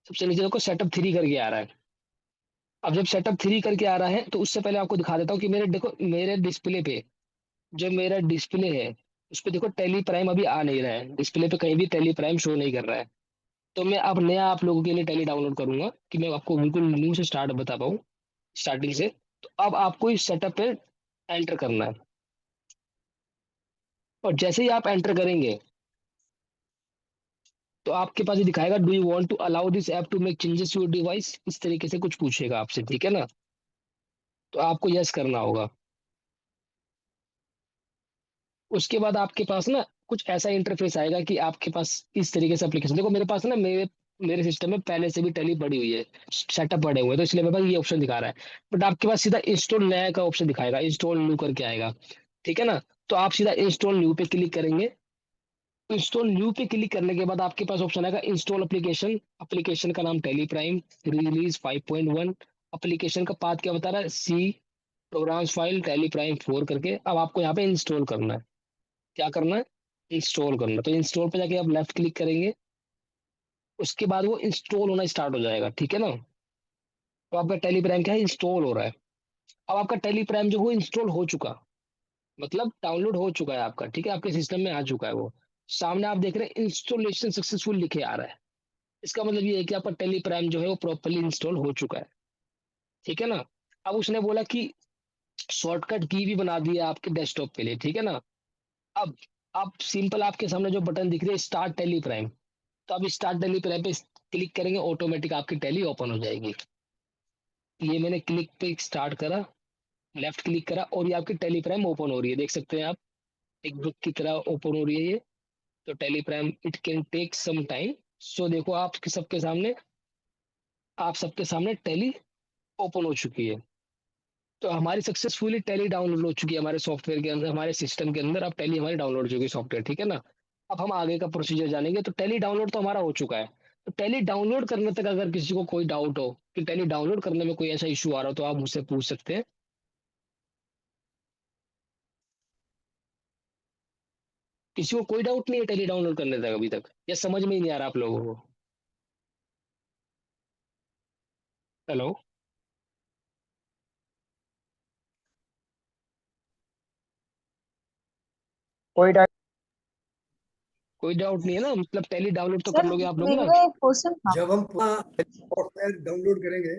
सबसे नीचे देखो सेटअप 3 करके आ रहा है। अब जब सेटअप 3 करके आ रहा है तो उससे पहले आपको दिखा देता हूँ कि मेरे देखो मेरे डिस्प्ले पे जो मेरा डिस्प्ले है उस पे देखो टेली प्राइम अभी आ नहीं रहा है, डिस्प्ले पे कहीं भी टेली प्राइम शो नहीं कर रहा है। तो मैं अब नया आप लोगों के लिए टेली डाउनलोड करूंगा कि मैं आपको बिल्कुल न्यू से स्टार्ट बता पाऊँ, स्टार्टिंग से। तो अब आपको इस सेटअप पे एंटर करना है, और जैसे ही आप एंटर करेंगे तो आपके पास ये दिखाएगा, do you want to allow this app to make changes to your device, इस तरीके से कुछ पूछेगा आपसे, ठीक है ना। तो आपको यस करना होगा। उसके बाद आपके पास ना कुछ ऐसा इंटरफेस आएगा कि आपके पास इस तरीके से एप्लीकेशन, देखो मेरे पास ना मेरे मेरे सिस्टम में पहले से भी टैली पड़ी हुई है, सेटअप पड़े हुए हैं, तो इसलिए मेरे पास ये ऑप्शन दिखा रहा है। बट आपके पास सीधा इंस्टॉल नया का ऑप्शन दिखाएगा, इंस्टॉल न्यू करके आएगा, ठीक है ना। तो आप सीधा इंस्टॉल न्यू पे क्लिक करेंगे। इंस्टॉल न्यू पे क्लिक करने के बाद आपके पास ऑप्शन आएगा इंस्टॉल एप्लीकेशन। एप्लीकेशन का नाम टेली प्राइम रिलीज 5.1। एप्लीकेशन का पाथ क्या बता रहा है, C programs file Tally Prime 4 करके। अब आपको यहाँ पे इंस्टॉल करना है। क्या करना है, इंस्टॉल करना है। तो इंस्टॉल पे जाके आप लेफ्ट क्लिक करेंगे, उसके बाद वो इंस्टॉल होना स्टार्ट हो जाएगा, ठीक है ना। तो आपका टेली प्राइम क्या है, इंस्टॉल हो रहा है। अब आपका टेली प्राइम जो वो इंस्टॉल हो चुका, मतलब डाउनलोड हो चुका है आपका, ठीक है, आपके सिस्टम में आ चुका है वो। सामने आप देख रहे हैं इंस्टॉलेशन सक्सेसफुल लिखे आ रहा है। इसका मतलब ये है कि आपका टेली प्राइम जो है वो प्रॉपर्ली इंस्टॉल हो चुका है, ठीक है ना। अब उसने बोला कि शॉर्टकट की भी बना दी है आपके डेस्कटॉप के लिए, ठीक है ना। अब आप सिंपल, आपके सामने जो बटन दिख रही है स्टार्ट टेली प्राइम, तो आप स्टार्ट टेली प्राइम पे क्लिक करेंगे, ऑटोमेटिक आपकी टेली ओपन हो जाएगी। ये मैंने क्लिक पे स्टार्ट करा, लेफ्ट क्लिक करा और ये आपकी टेली प्राइम ओपन हो रही है, देख सकते हैं आप, एक बुक की तरह ओपन हो रही है ये। तो Tally prime it can take some time. So देखो आपके सबके सामने, आप सबके सामने टेली ओपन हो चुकी है। तो हमारी सक्सेसफुली टेली डाउनलोड हो चुकी है हमारे सॉफ्टवेयर के अंदर, हमारे सिस्टम के अंदर। अब टेली हमारी डाउनलोड हो चुकी है सॉफ्टवेयर, ठीक है ना। अब हम आगे का प्रोसीजर जानेंगे। तो टेली डाउनलोड तो हमारा हो चुका है। तो टेली डाउनलोड करने तक अगर किसी को कोई डाउट हो कि टेली डाउनलोड करने में कोई ऐसा इशू आ रहा हो, तो आप मुझसे पूछ सकते हैं। किसी को कोई डाउट नहीं है टेली डाउनलोड करने तक अभी तक, या समझ में ही नहीं आ रहा आप लोगों को। हेलो, कोई डाउट? कोई डाउट नहीं है ना, मतलब टेली डाउनलोड तो कर सर लोगे आप लोग ना। मेरा एक क्वेश्चन था। जब हम सॉफ्टवेयर डाउनलोड करेंगे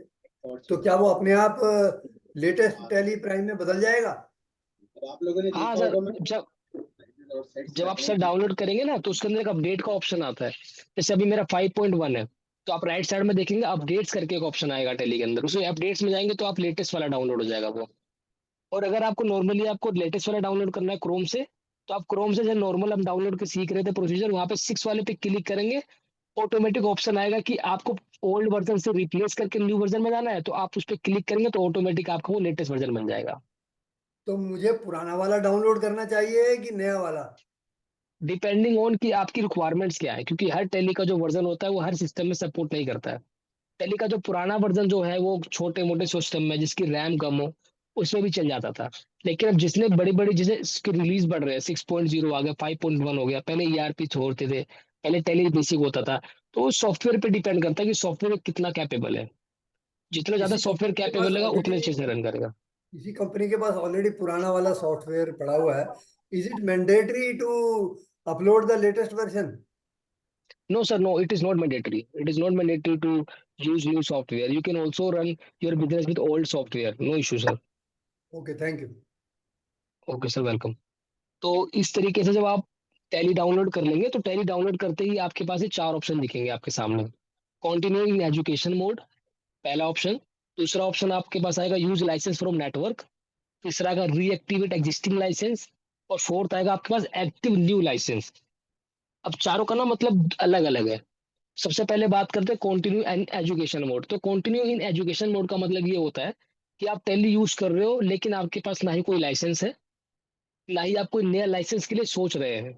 तो क्या वो अपने आप लेटेस्ट टेली प्राइम में बदल जाएगा? आप लोगों ने हाँ देखा सर, होगा मैं जब जब आप सर डाउनलोड करेंगे ना, तो उसके अंदर एक अपडेट का ऑप्शन आता है। जैसे अभी मेरा 5.1 है, तो आप राइट साइड में देखेंगे अपडेट्स करके एक ऑप्शन आएगा टेली के अंदर, उसमें अपडेट्स में जाएंगे तो आप लेटेस्ट वाला डाउनलोड हो जाएगा वो। और अगर आपको नॉर्मली आपको लेटेस्ट वाला डाउनलोड करना है क्रोम से, तो आप क्रोम से, जब नॉर्मल हम डाउनलोड के सीख रहे थे प्रोसीजर, वहां पे 6 वाले पे क्लिक करेंगे, ऑटोमेटिक ऑप्शन आएगा कि आपको ओल्ड वर्जन से रिप्लेस करके न्यू वर्जन में जाना है, तो आप उस पर क्लिक करेंगे तो ऑटोमेटिक आपका वो लेटेस्ट वर्जन बन जाएगा। तो मुझे पुराना वाला डाउनलोड करना चाहिए कि नया वाला? डिपेंडिंग ऑन कि आपकी रिक्वायरमेंट्स क्या है, क्योंकि हर टेली का जो वर्जन होता है वो हर सिस्टम में सपोर्ट नहीं करता है। टेली का जो पुराना वर्जन जो है वो छोटे मोटे सिस्टम में जिसकी रैम कम हो उसमें भी चल जाता था। लेकिन अब जिसने बड़ी बड़ी, जैसे इसके रिलीज बढ़ रहे हैं, 6.0 आ गया, 5.1 हो गया, पहले ईआरपी छोड़ते थे, पहले टेली बेसिक होता था। तो सॉफ्टवेयर पे डिपेंड करता है कि सॉफ्टवेयर कितना कैपेबल है। जितना ज्यादा किसी सॉफ्टवेयर कंपनी के पास कैपेबल रहेगा उतने ऑलरेडी अच्छे से रन करेगा। किसी कंपनी के पास ऑलरेडी पुराना वाला सॉफ्टवेयर पड़ा हुआ है, is it mandatory to upload the latest version? No, sir, no, it is not mandatory. It is not mandatory to use new software. You can also run your business with old software. No issue, sir. Okay, thank you. Okay, sir, welcome. तो इस तरीके से जब आप tally download कर लेंगे, तो tally download करते ही आपके पास ये 4 ऑप्शन दिखेंगे आपके सामने। कंटिन्यू इन एजुकेशन मोड, पहला ऑप्शन। दूसरा ऑप्शन आपके पास आएगा यूज लाइसेंस फ्रॉम नेटवर्क। तीसरा आएगा रीएक्टिवेट एग्जिस्टिंग लाइसेंस। और फोर्थ आएगा आपके पास एक्टिव न्यू लाइसेंस। अब चारों का ना मतलब अलग अलग है। सबसे पहले बात करते हैं कंटिन्यू इन एजुकेशन मोड। तो कंटिन्यू इन एजुकेशन मोड का मतलब ये होता है कि आप टेली यूज कर रहे हो, लेकिन आपके पास ना ही कोई लाइसेंस है, ना ही आप कोई नया लाइसेंस के लिए सोच रहे हैं।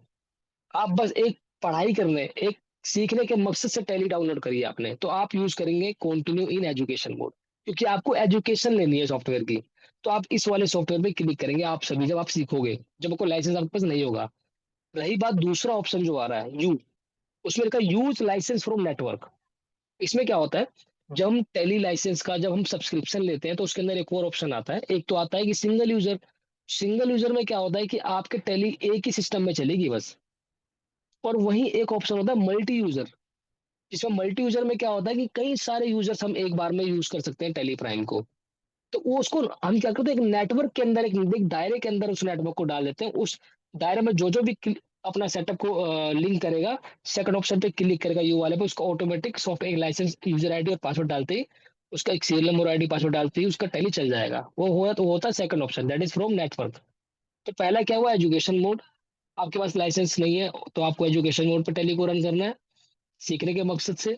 आप बस एक पढ़ाई करने, एक सीखने के मकसद से टेली डाउनलोड करिए आपने, तो आप यूज करेंगे कंटिन्यू इन एजुकेशन मोड, क्योंकि आपको एजुकेशन लेनी है सॉफ्टवेयर की। तो आप इस वाले सॉफ्टवेयर पे क्लिक करेंगे आप सभी, जब आप सीखोगे, जब कोई लाइसेंस आपके पास नहीं होगा। रही बात दूसरा ऑप्शन जो आ रहा है यू, उसमें लिखा यूज लाइसेंस फ्रॉम नेटवर्क। इसमें क्या होता है, जब हम टेली लाइसेंस का जब हम सब्सक्रिप्शन लेते हैं, तो उसके अंदर एक और ऑप्शन आता है। एक तो आता है कि सिंगल यूजर। सिंगल यूजर में क्या होता है कि आपके टेली एक ही सिस्टम में चलेगी बस। और वहीं एक ऑप्शन होता है मल्टी यूजर। जिसमें मल्टी यूजर में क्या होता है कि कई सारे यूजर्स हम एक बार में यूज कर सकते हैं टेली प्राइम को। तो वो उसको हम क्या करते हैं, एक नेटवर्क के अंदर, एक दायरे के अंदर उस नेटवर्क को डाल देते हैं। उस दायरे में जो जो भी अपना सेटअप को लिंक करेगा, सेकंड ऑप्शन पे क्लिक करेगा यू वाले पे, उसका automatic software licence user ID और पासवर्ड डालते ही, उसका एक सीरियल नंबर आईडी पासवर्ड डालते ही उसका टेली चल जाएगा। वो होता है second option, that is from network. तो पहला क्या हुआ, एजुकेशन मोड। आपके पास लाइसेंस नहीं है तो आपको एजुकेशन मोड पे टेली को रन करना है सीखने के मकसद से।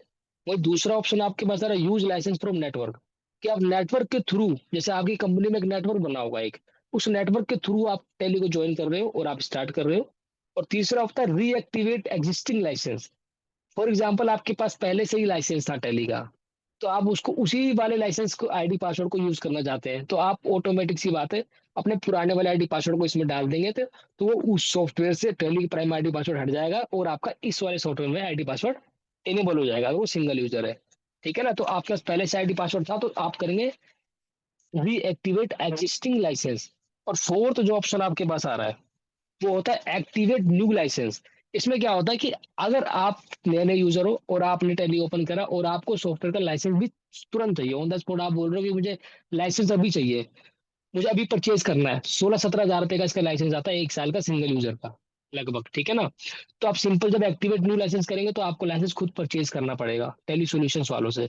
वही दूसरा ऑप्शन आपके पास आ रहा है यूज लाइसेंस फ्रॉम नेटवर्क, कि आप नेटवर्क के थ्रू, जैसे आपकी कंपनी में एक नेटवर्क बना होगा एक, उस नेटवर्क के थ्रू आप टेली को ज्वाइन कर रहे हो और आप स्टार्ट कर रहे हो। और तीसरा होता है reactivate existing licence. For example आपके पास पहले से ही लाइसेंस था टैली का, तो आप उसको उसी वाले लाइसेंस को आईडी पासवर्ड को यूज करना चाहते हैं, तो आप ऑटोमेटिक सी बात है अपने पुराने वाले आईडी पासवर्ड को इसमें डाल देंगे, तो वो उस सॉफ्टवेयर से टैली प्राइम आईडी पासवर्ड हट जाएगा और आपका इस वाले सॉफ्टवेयर में आईडी पासवर्ड इनेबल हो जाएगा, वो सिंगल यूजर है। ठीक है ना, तो आपके पास पहले से आईडी पासवर्ड था, तो आप करेंगे रीएक्टिवेट एग्जिस्टिंग लाइसेंस। और फोर्थ जो ऑप्शन आपके पास आ रहा है वो होता है एक्टिवेट न्यू लाइसेंस। इसमें क्या होता है कि अगर आप नए नए यूजर हो और आपने टैली ओपन करा और आपको सॉफ्टवेयर का लाइसेंस भी तुरंत चाहिए, ऑन द स्पॉट आप बोल रहे हो कि मुझे लाइसेंस अभी चाहिए, मुझे अभी परचेज करना है, 16-17 हजार रुपए का इसका लाइसेंस आता है 1 साल का सिंगल यूजर का लगभग। ठीक है ना, तो आप सिंपल जब एक्टिवेट न्यू लाइसेंस करेंगे तो आपको लाइसेंस खुद परचेज करना पड़ेगा टैली सॉल्यूशंस वालों से।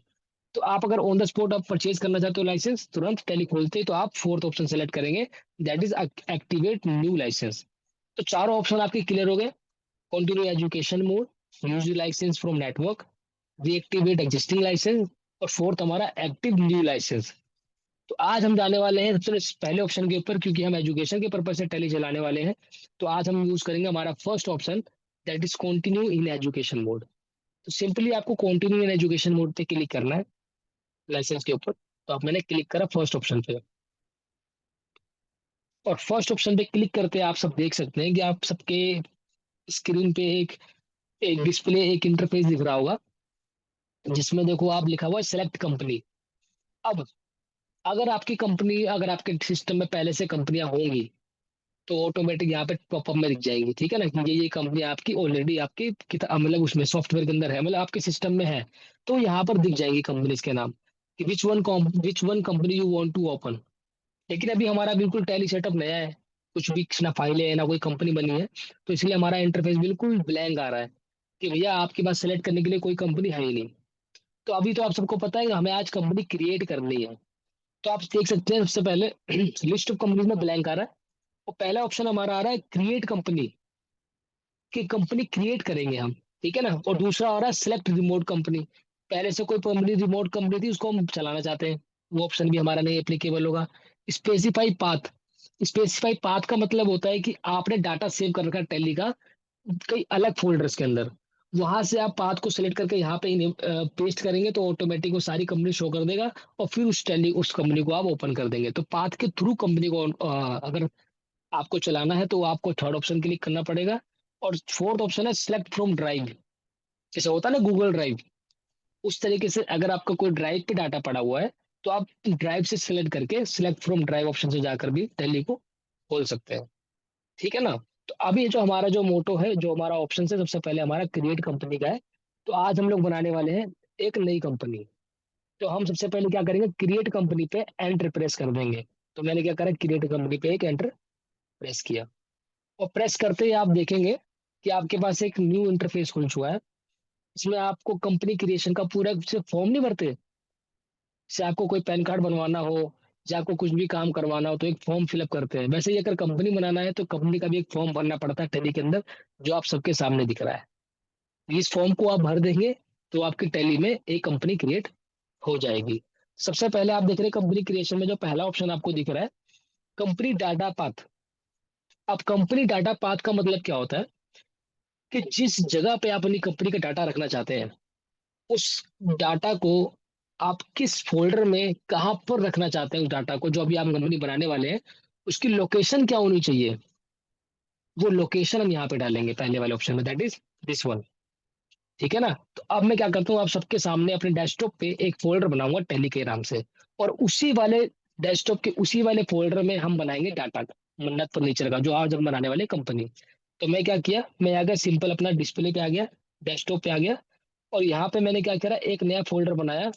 तो आप अगर ऑन द स्पॉट आप परचेज करना चाहते हो लाइसेंस तुरंत टैली खोलते ही, तो आप फोर्थ ऑप्शन सेलेक्ट करेंगे, that is activate new licence. तो चारों ऑप्शन आपके क्लियर हो गए। Continue education mode, use licence from network, reactivate existing licence, और फोर्थ हमारा एक्टिव न्यू लाइसेंस। तो आज हम जाने वाले हैं सबसे पहले ऑप्शन के ऊपर, क्योंकि हम एजुकेशन के पर्पज से टैली चलाने वाले हैं। तो आज हम यूज करेंगे हमारा first option, that is continue in education mode. तो सिंपली आपको कंटिन्यू इन एजुकेशन मोड पे क्लिक करना है लाइसेंस के ऊपर। तो आप मैंने क्लिक करा फर्स्ट ऑप्शन पे, और फर्स्ट ऑप्शन पे क्लिक करते आप सब देख सकते हैं कि आप सबके स्क्रीन पे एक एक डिस्प्ले एक इंटरफेस दिख रहा होगा, जिसमें देखो आप लिखा हुआ है सेलेक्ट कंपनी। अब अगर आपकी कंपनी, अगर आपके सिस्टम में पहले से कंपनियां होंगी तो ऑटोमेटिक यहाँ पे पॉपअप में दिख जाएंगी। ठीक है ना, कि ये कंपनी आपकी ऑलरेडी आपकी मतलब उसमें सॉफ्टवेयर के अंदर है, मतलब आपके सिस्टम में है, तो यहाँ पर दिख जाएगी कंपनीज के नाम कि which one company you want to open. लेकिन अभी हमारा बिल्कुल टैली सेटअप नया है, कुछ भी ना फाइलें है ना कोई कंपनी बनी है, तो इसलिए हमारा इंटरफेस बिल्कुल ब्लैंक आ रहा है कि भैया आपके पास सेलेक्ट करने के लिए कोई कंपनी है ही नहीं। तो अभी तो आप सबको पता है कि हमें आज कंपनी क्रिएट करनी है। तो आप देख सकते हैं सबसे पहले लिस्ट ऑफ कंपनीज में ब्लैंक आ रहा है, और पहला ऑप्शन हमारा आ रहा है क्रिएट कंपनी, कि कंपनी क्रिएट करेंगे हम। ठीक है ना, और दूसरा आ रहा है सिलेक्ट रिमोट कंपनी, पहले से कोई कंपनी रिमोट कंपनी थी उसको हम चलाना चाहते हैं, वो ऑप्शन भी हमारा नहीं एप्लीकेबल होगा। स्पेसिफाई पाथ, स्पेसिफाई पाथ का मतलब होता है कि आपने डाटा सेव कर रखा है टैली का कई अलग फोल्डर्स के अंदर, वहां से आप पाथ को सिलेक्ट करके यहाँ पे पेस्ट करेंगे तो ऑटोमेटिक वो सारी कंपनी शो कर देगा, और फिर उस कंपनी को आप ओपन कर देंगे। तो पाथ के थ्रू कंपनी को अगर आपको चलाना है तो आपको थर्ड ऑप्शन क्लिक करना पड़ेगा। और फोर्थ ऑप्शन है सिलेक्ट फ्रॉम ड्राइव, जैसे होता है ना गूगल ड्राइव, उस तरीके से अगर आपका कोई ड्राइव पे डाटा पड़ा हुआ है तो आप ड्राइव से सिलेक्ट करके सिलेक्ट फ्रॉम ड्राइव ऑप्शन से जाकर भी टैली को खोल सकते हैं। ठीक है ना, तो अभी जो हमारा जो मोटो है, जो हमारा ऑप्शन है, सबसे पहले हमारा क्रिएट कंपनी का है। तो आज हम लोग बनाने वाले हैं एक नई कंपनी। तो हम सबसे पहले क्या करेंगे, क्रिएट कंपनी पे एंटर प्रेस कर देंगे। तो मैंने क्या करा, क्रिएट कंपनी पे एक एंटर प्रेस किया, और प्रेस करते ही आप देखेंगे कि आपके पास एक न्यू इंटरफेस खुल चुका है। इसमें आपको कंपनी क्रिएशन का पूरा फॉर्म नहीं भरते, जैसे आपको कोई पैन कार्ड बनवाना हो या आपको कुछ भी काम करवाना हो तो एक फॉर्म फिलअप करते हैं, वैसे ही अगर कंपनी बनाना है तो कंपनी का भी एक फॉर्म भरना पड़ता है टैली के अंदर, जो आप सबके सामने दिख रहा है। इस फॉर्म को आप भर देंगे तो आपकी टैली में एक कंपनी क्रिएट हो जाएगी। सबसे पहले आप देख रहे हैं कंपनी क्रिएशन में जो पहला ऑप्शन आपको दिख रहा है कंपनी डाटा पाथ। अब कंपनी डाटा पाथ का मतलब क्या होता है कि जिस जगह पे आप अपनी कंपनी का डाटा रखना चाहते हैं, उस डाटा को आप किस फोल्डर में कहाँ पर रखना चाहते हैं, उस डाटा को जो अभी आप कंपनी बनाने वाले हैं उसकी लोकेशन क्या होनी चाहिए, वो लोकेशन हम यहाँ पे डालेंगे पहले वाले ऑप्शन में, दैट इज दिस वन। ठीक है ना, तो अब मैं क्या करता हूँ, आप सबके सामने अपने डेस्कटॉप पे एक फोल्डर बनाऊंगा टैली के नाम से, और उसी वाले डेस्कटॉप के उसी वाले फोल्डर में हम बनाएंगे डाटा मन्नत फर्नीचर का, जो आज हम बनाने वाले कंपनी। तो मैं क्या किया, मैं आ गया सिंपल अपना डिस्प्ले पे आ गया, डेस्कटॉप पे आ गया, और यहाँ पे मैंने क्या करा, एक नया फोल्डर बनाया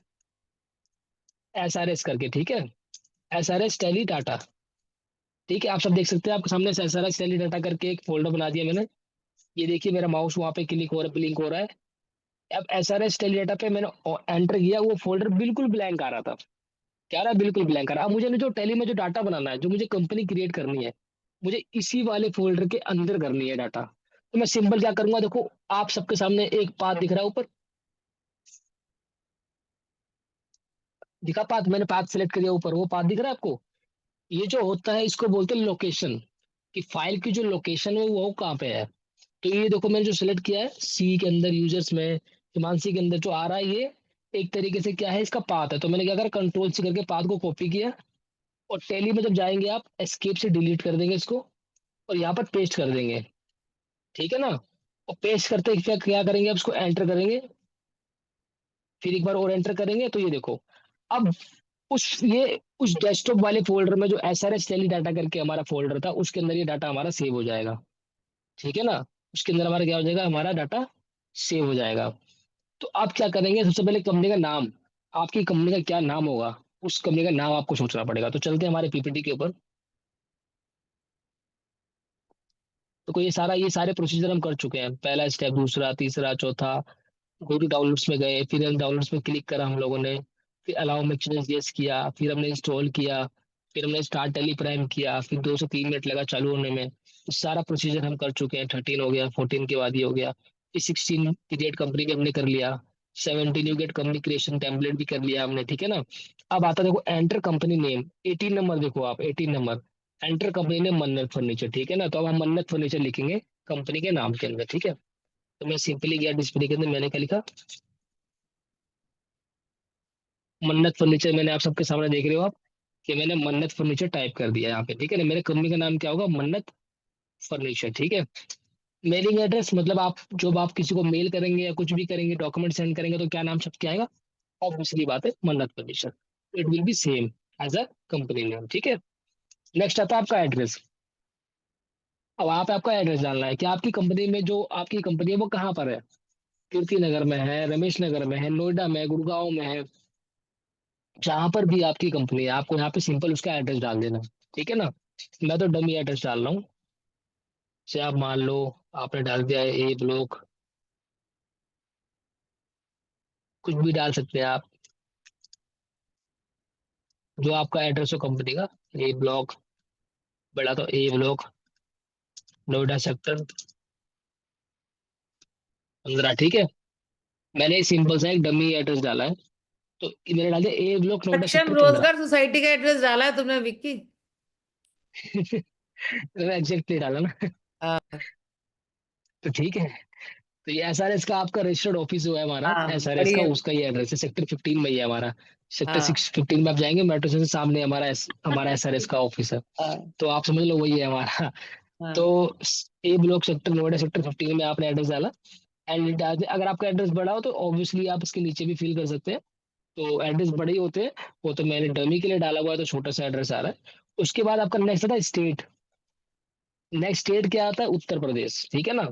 SRS करके। ठीक है, SRS टैली डाटा। ठीक है, आप सब देख सकते हैं आपके सामने SRS टैली डाटा करके एक फोल्डर बना दिया मैंने। ये देखिए मेरा माउस वहाँ पे क्लिक हो रहा है, ब्लिंक हो रहा है। अब SRS टैली डाटा पे मैंने एंटर किया, वो फोल्डर बिल्कुल ब्लैंक आ रहा था, क्या रहा, बिल्कुल ब्लैंक आ रहा। अब मुझे जो टैली में जो डाटा बनाना है, जो मुझे कंपनी क्रिएट करनी है, मुझे इसी वाले फोल्डर के अंदर करनी है डाटा। तो मैं सिंपल क्या करूंगा, देखो आप सबके सामने एक पाथ दिख रहा है ऊपर, दिखा पाथ, मैंने पाथ सेलेक्ट किया ऊपर, वो पाथ दिख रहा है आपको। ये जो होता है इसको बोलते हैं लोकेशन, कि फाइल की जो लोकेशन है वो कहाँ पे है। तो ये देखो मैंने जो सिलेक्ट किया है सी के अंदर यूजर्स में, हिमांशी के अंदर जो आ रहा है ये एक तरीके से क्या है, इसका पाथ है। तो मैंने क्या करा, कंट्रोल सी करके पाथ को कॉपी किया, और टैली में जब जाएंगे आप एस्केप से डिलीट कर देंगे इसको, और यहाँ पर पेस्ट कर देंगे, ठीक है ना। और पेस्ट करते क्या क्या करेंगे, अब इसको एंटर करेंगे, फिर एक बार और एंटर करेंगे, तो ये देखो अब उस डेस्कटॉप वाले फोल्डर में जो SRS टैली डाटा करके हमारा फोल्डर था, उसके अंदर ये डाटा हमारा सेव हो जाएगा, ठीक है ना। उसके अंदर हमारा क्या हो जाएगा, हमारा डाटा सेव हो जाएगा। तो आप क्या करेंगे, सबसे पहले कंपनी का नाम, आपकी कंपनी का क्या नाम होगा, उस कंपनी का नाम आपको सोचना पड़ेगा। तो चलते हैं हमारे PPT के ऊपर। तो ये सारे प्रोसीजर हम कर चुके हैं, पहला स्टेप, दूसरा, तीसरा, चौथा। गो टू डाउनलोड्स में गए, फिर हम डाउनलोड्स में क्लिक करा हम लोगों ने, फिर अलाउ में चेंज यस किया, फिर हमने इंस्टॉल किया, फिर हमने स्टार्ट टेली प्राइम किया, फिर 2 से 3 मिनट लगा चालू होने में। तो सारा प्रोसीजर हम कर चुके हैं। 13 हो गया, 14 के बाद ये हो गया, फिर 16 क्रिएट कंपनी भी हमने कर लिया, 17 you get company creation template भी कर लिया हमने, ठीक है ना। अब आता देखो एंटर कंपनी नेम, 18 नंबर देखो आप, 18 नंबर, एंटर कंपनी नेम मन्नत फर्नीचर, ठीक है ना। तो अब हम मन्नत फर्नीचर लिखेंगे कंपनी के नाम के अंदर, ठीक है। तो मैं सिंपली गया डिस्प्ले के अंदर, मैंने क्या लिखा, मन्नत फर्नीचर। मैंने आप सबके सामने देख रहे हो आप कि मैंने मन्नत फर्नीचर टाइप कर दिया यहाँ पे, ठीक है ना। मेरे कंपनी का नाम क्या होगा, मन्नत फर्नीचर, ठीक है। मेलिंग एड्रेस मतलब आप जब आप किसी को मेल करेंगे या कुछ भी करेंगे, डॉक्यूमेंट सेंड करेंगे, तो क्या नाम छप के आएगा, ऑब्वियसली बात है Mannat furniture. It will be same as a company name, ठीक है। नेक्स्ट आता है आपका एड्रेस। अब वहाँ पे आपका एड्रेस डालना है कि आपकी कंपनी में जो आपकी कंपनी है वो कहाँ पर है, कीर्ति नगर में है, रमेश नगर में है, नोएडा में है, गुड़गांव में है, जहां पर भी आपकी कंपनी है, आपको यहाँ पे सिंपल उसका एड्रेस डाल देना, ठीक है ना। मैं तो डमी एड्रेस डाल रहा हूँ, से आप मान लो आपने डाल दिया है A ब्लॉक, कुछ भी डाल सकते हैं आप, जो आपका एड्रेस हो कंपनी का। A ब्लॉक, बड़ा तो A ब्लॉक, नोएडा सेक्टर 15, ठीक है। मैंने सिंपल सा एक डमी एड्रेस डाला है, तो मैंने डाल दिया A ब्लॉक, नोएडा सक्षम सेक्टर 15। रोजगार सोसाइटी का एड्रेस डाला है तुमने विक्की? मैंने एग्जैक्टली डाला ना, हाँ तो ठीक है। तो ये SRS का आपका रजिस्टर्ड ऑफिस जो है हमारा, हाँ, SRS का, बढ़िया। उसका ये एड्रेस है, सेक्टर 15 में ही है हमारा। सेक्टर हाँ 15 में आप जाएंगे, मेट्रो स्टेशन सामने हमारा SRS का ऑफिस है। हाँ तो आप समझ लो वही है हमारा। तो हाँ। A block sector, Noida sector 15 में आपने एड्रेस डाला। एंड अगर आपका एड्रेस बड़ा हो तो ऑब्वियसली आप इसके नीचे भी फिल कर सकते हैं। तो एड्रेस बड़े ही होते हैं, वो तो मैंने डमी के लिए डाला हुआ है, तो छोटा सा एड्रेस आ रहा है। उसके बाद आपका नेक्स्ट आता है स्टेट। नेक्स्ट स्टेट क्या आता है, उत्तर प्रदेश, ठीक है ना।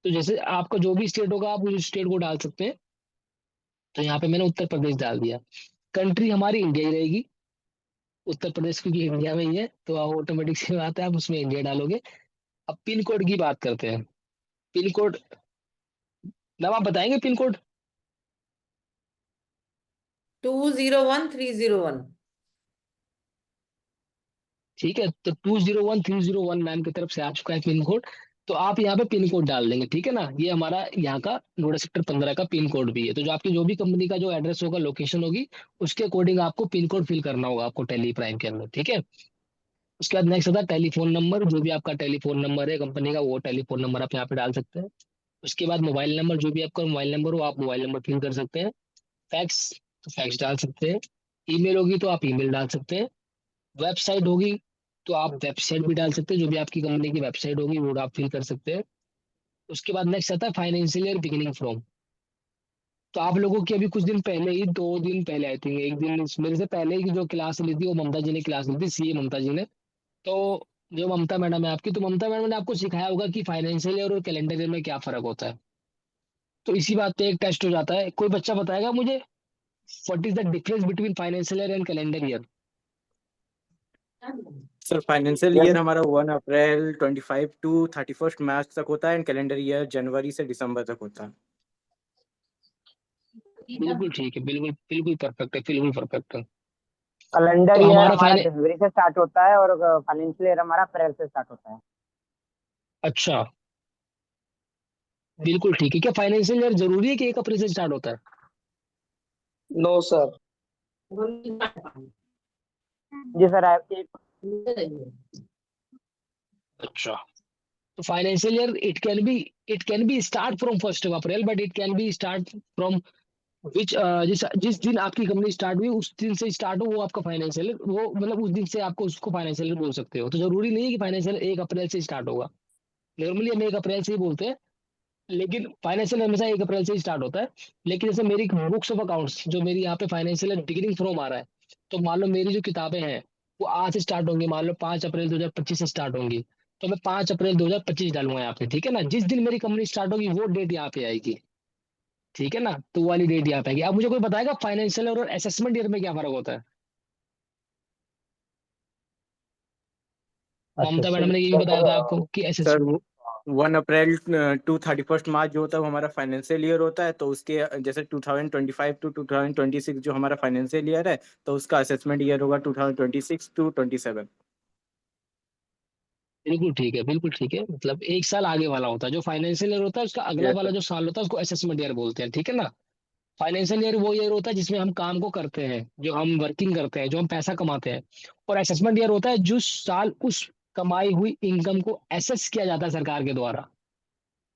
तो जैसे आपका जो भी स्टेट होगा आप उस स्टेट को डाल सकते हैं। तो यहाँ पे मैंने उत्तर प्रदेश डाल दिया। कंट्री हमारी इंडिया ही रहेगी, उत्तर प्रदेश क्योंकि इंडिया में ही है, तो ऑटोमेटिक सी बात है आप उसमें इंडिया डालोगे। अब पिन कोड की बात करते हैं। पिन कोड, मैम आप बताएंगे पिन कोड? 201301। ठीक है, तो 201301 मैम की तरफ से आ चुका है पिन कोड। तो आप यहाँ पे पिन कोड डाल देंगे, ठीक है ना। ये हमारा यहाँ का नोएडा सेक्टर 15 का पिन कोड भी है। तो जो आपकी जो भी कंपनी का जो एड्रेस होगा, लोकेशन होगी, उसके अकॉर्डिंग आपको पिन कोड फिल करना होगा आपको टेली प्राइम के अंदर, ठीक है। उसके बाद नेक्स्ट आता है टेलीफोन नंबर। जो भी आपका टेलीफोन नंबर है कंपनी का, वो टेलीफोन नंबर आप यहाँ पे डाल सकते हैं। उसके बाद मोबाइल नंबर, जो भी आपका मोबाइल नंबर हो आप मोबाइल नंबर फिल कर सकते हैं। फैक्स, तो फैक्स डाल सकते हैं। ईमेल होगी तो आप ईमेल डाल सकते हैं। वेबसाइट होगी तो आप वेबसाइट भी डाल सकते हैं, जो भी आपकी कंपनी की वेबसाइट होगी वो आप फिल कर सकते हैं। उसके बाद नेक्स्ट आता है फाइनेंशियल ईयर बिगिनिंग फ्रॉम। तो आप लोगों की अभी कुछ दिन पहले ही, 2 दिन पहले आई थिंक, एक दिन मेरे से पहले की जो क्लास ली थी वो ममता जी ने क्लास ली थी, CA ममता जी ने। तो जो ममता मैडम है आपकी, तो ममता मैडम ने आपको सिखाया होगा कि फाइनेंशियल ईयर और कैलेंडर ईयर में क्या फर्क होता है। तो इसी बात पे एक टेस्ट हो जाता है। कोई बच्चा बताएगा मुझे what is the difference between financial year and calendar year? Sir financial year हमारा 1 अप्रैल 25 टू 31 मार्च तक होता है एंड कैलेंडर ईयर जनवरी से दिसंबर तक होता है। बिल्कुल ठीक है, बिल्कुल बिल्कुल परफेक्ट है, बिल्कुल परफेक्ट है। कैलेंडर तो ईयर हमारा हमारा जनवरी से स्टार्ट होता है और फाइनेंशियल ईयर हमारा अप्रैल से स्टार्ट होता है। अच्छा, बिल्कुल ठीक है। क्या फाइनेंशियल ईयर जरूरी है कि 1 अप्रैल से स्टार्ट होता है? No sir. जी सर अच्छा, तो financial year it can be start from 1 April, but it can be start from which जिस जिस दिन आपकी कंपनी स्टार्ट हुई उस दिन से स्टार्ट हो, वो आपका फाइनेंशियल, वो मतलब उस दिन से आपको उसको फाइनेंशियल बोल सकते हो। तो जरूरी नहीं है कि फाइनेंशियल 1 अप्रैल से स्टार्ट होगा। नॉर्मली हम 1 अप्रैल से ही बोलते हैं, लेकिन फाइनेंशियल हमेशा 1 अप्रैल से ही स्टार्ट होता है। लेकिन जैसे मेरी बुक्स ऑफ अकाउंट्स, जो मेरी यहाँ पे फाइनेंशियल बिगिनिंग फ्रॉम आ रहा है, तो मान लो मेरी जो किताबें हैं वो आज से स्टार्ट होंगी, मान लो 5 अप्रैल 2025 से स्टार्ट होंगी, तो मैं 5 अप्रैल 2025 डालूंगा यहाँ पे, ठीक है ना। जिस दिन मेरी कंपनी स्टार्ट होगी वो डेट यहाँ पे आएगी, ठीक है ना। तो वो वाली डेट यहाँ पे आएगी। अब मुझे कोई बताएगा फाइनेंशियल और असेसमेंट ईयर में क्या फर्क होता है? ममता मैडम ने ये भी बताया था आपको कि सर 1 अप्रैल टू 31 मार्च जो होता है वो हमारा फाइनेंशियल ईयर होता है, तो उसके जैसे 2025 टू 2026 जो हमारा फाइनेंशियल ईयर है, तो उसका असेसमेंट ईयर होगा 2026 टू 27। बिल्कुल ठीक है, बिल्कुल ठीक है। मतलब एक साल आगे वाला होता है जो फाइनेंशियल ईयर होता है, उसका अगला Yes, वाला sir. जो साल होता है उसको असेसमेंट ईयर बोलते हैं, ठीक है ना। फाइनेंशियल ईयर वो ईयर होता है जिसमें हम काम को करते हैं, जो हम वर्किंग करते हैं, जो हम पैसा कमाते हैं। और असेसमेंट ईयर होता है जिस साल उस कमाई हुई इनकम को एसेस किया जाता है सरकार के द्वारा,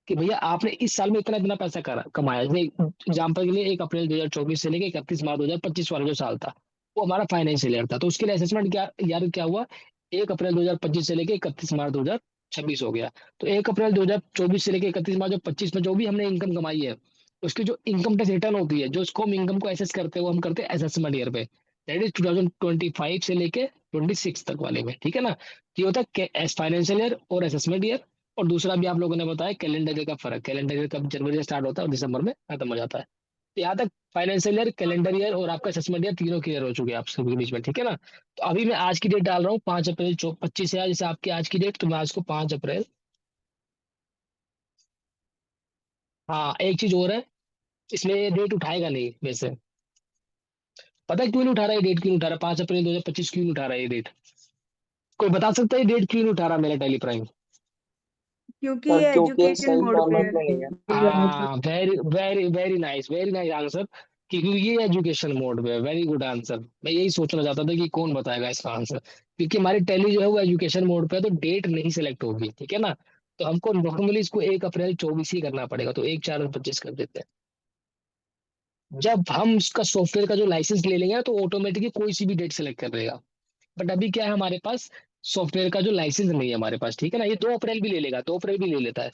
कि भैया आपने इस साल में इतना इतना पैसा कमाया। जैसे एग्जाम्पल के लिए 1 अप्रैल 2024 से लेकर 31 मार्च 2025 वाला जो साल था वो हमारा फाइनेंशियल ईयर था, तो उसके लिए असेसमेंट क्या यार क्या हुआ, 1 अप्रैल 2025 से लेकर 31 मार्च 2026 हो गया। तो 1 अप्रैल 2024 से लेकर 31 मार्च 2025 में जो भी हमने इनकम कमाई है, उसकी जो इनकम टैक्स रिटर्न होती है, जो उसको हम इनकम को एसेस करते हैं, वो हम करते हैं असेसमेंट ईयर पे, दैट इज 2025 से लेके 26 तक वाले में, ठीक है ना। ये होता है फाइनेंशियल ईयर और असेसमेंट ईयर। और दूसरा भी आप लोगों ने बताया कैलेंडर ईयर का फर्क, कैलेंडर ईयर कब जनवरी से स्टार्ट होता है और दिसंबर में खत्म हो जाता है। तो यहाँ तक फाइनेंशियल ईयर, कैलेंडर ईयर और आपका असेसमेंट ईयर तीनों क्लियर हो चुके हैं आप सभी के बीच में, ठीक है ना। तो अभी मैं आज की डेट डाल रहा हूँ 5 अप्रैल 25 है, जैसे आपकी आज की डेट, तो मैं आज को 5 अप्रैल। हाँ एक चीज और है, इसमें ये डेट उठाएगा नहीं वैसे। पता है क्यों नहीं उठा रहा है डेट, क्यों नहीं उठा रहा 5 अप्रैल 2025 क्यों नहीं उठा रहा है ये डेट? कोई बता सकता है डेट क्यों नहीं उठा रहा मेरा टेली प्राइम? क्योंकि ये एजुकेशन मोड पे है। हाँ very very very nice answer, क्योंकि ये एजुकेशन मोड में, वेरी गुड आंसर। मैं यही सोचना चाहता था कि कौन बताएगा इसका आंसर, क्योंकि हमारी टैली जो है वो एजुकेशन मोड पे है, तो डेट नहीं सिलेक्ट होगी, ठीक है ना। तो हमको नॉर्मली इसको 1 अप्रैल 24 ही करना पड़ेगा, तो 1/4/25 कर देते हैं। जब हम उसका सॉफ्टवेयर का जो लाइसेंस ले लेंगे ना, तो ऑटोमेटिकली कोई सी भी डेट सेलेक्ट कर देगा। बट अभी क्या है हमारे पास, सॉफ्टवेयर का जो लाइसेंस नहीं है हमारे पास, ठीक है ना। ये 2 अप्रैल भी ले लेगा, 2 अप्रैल भी ले लेता है,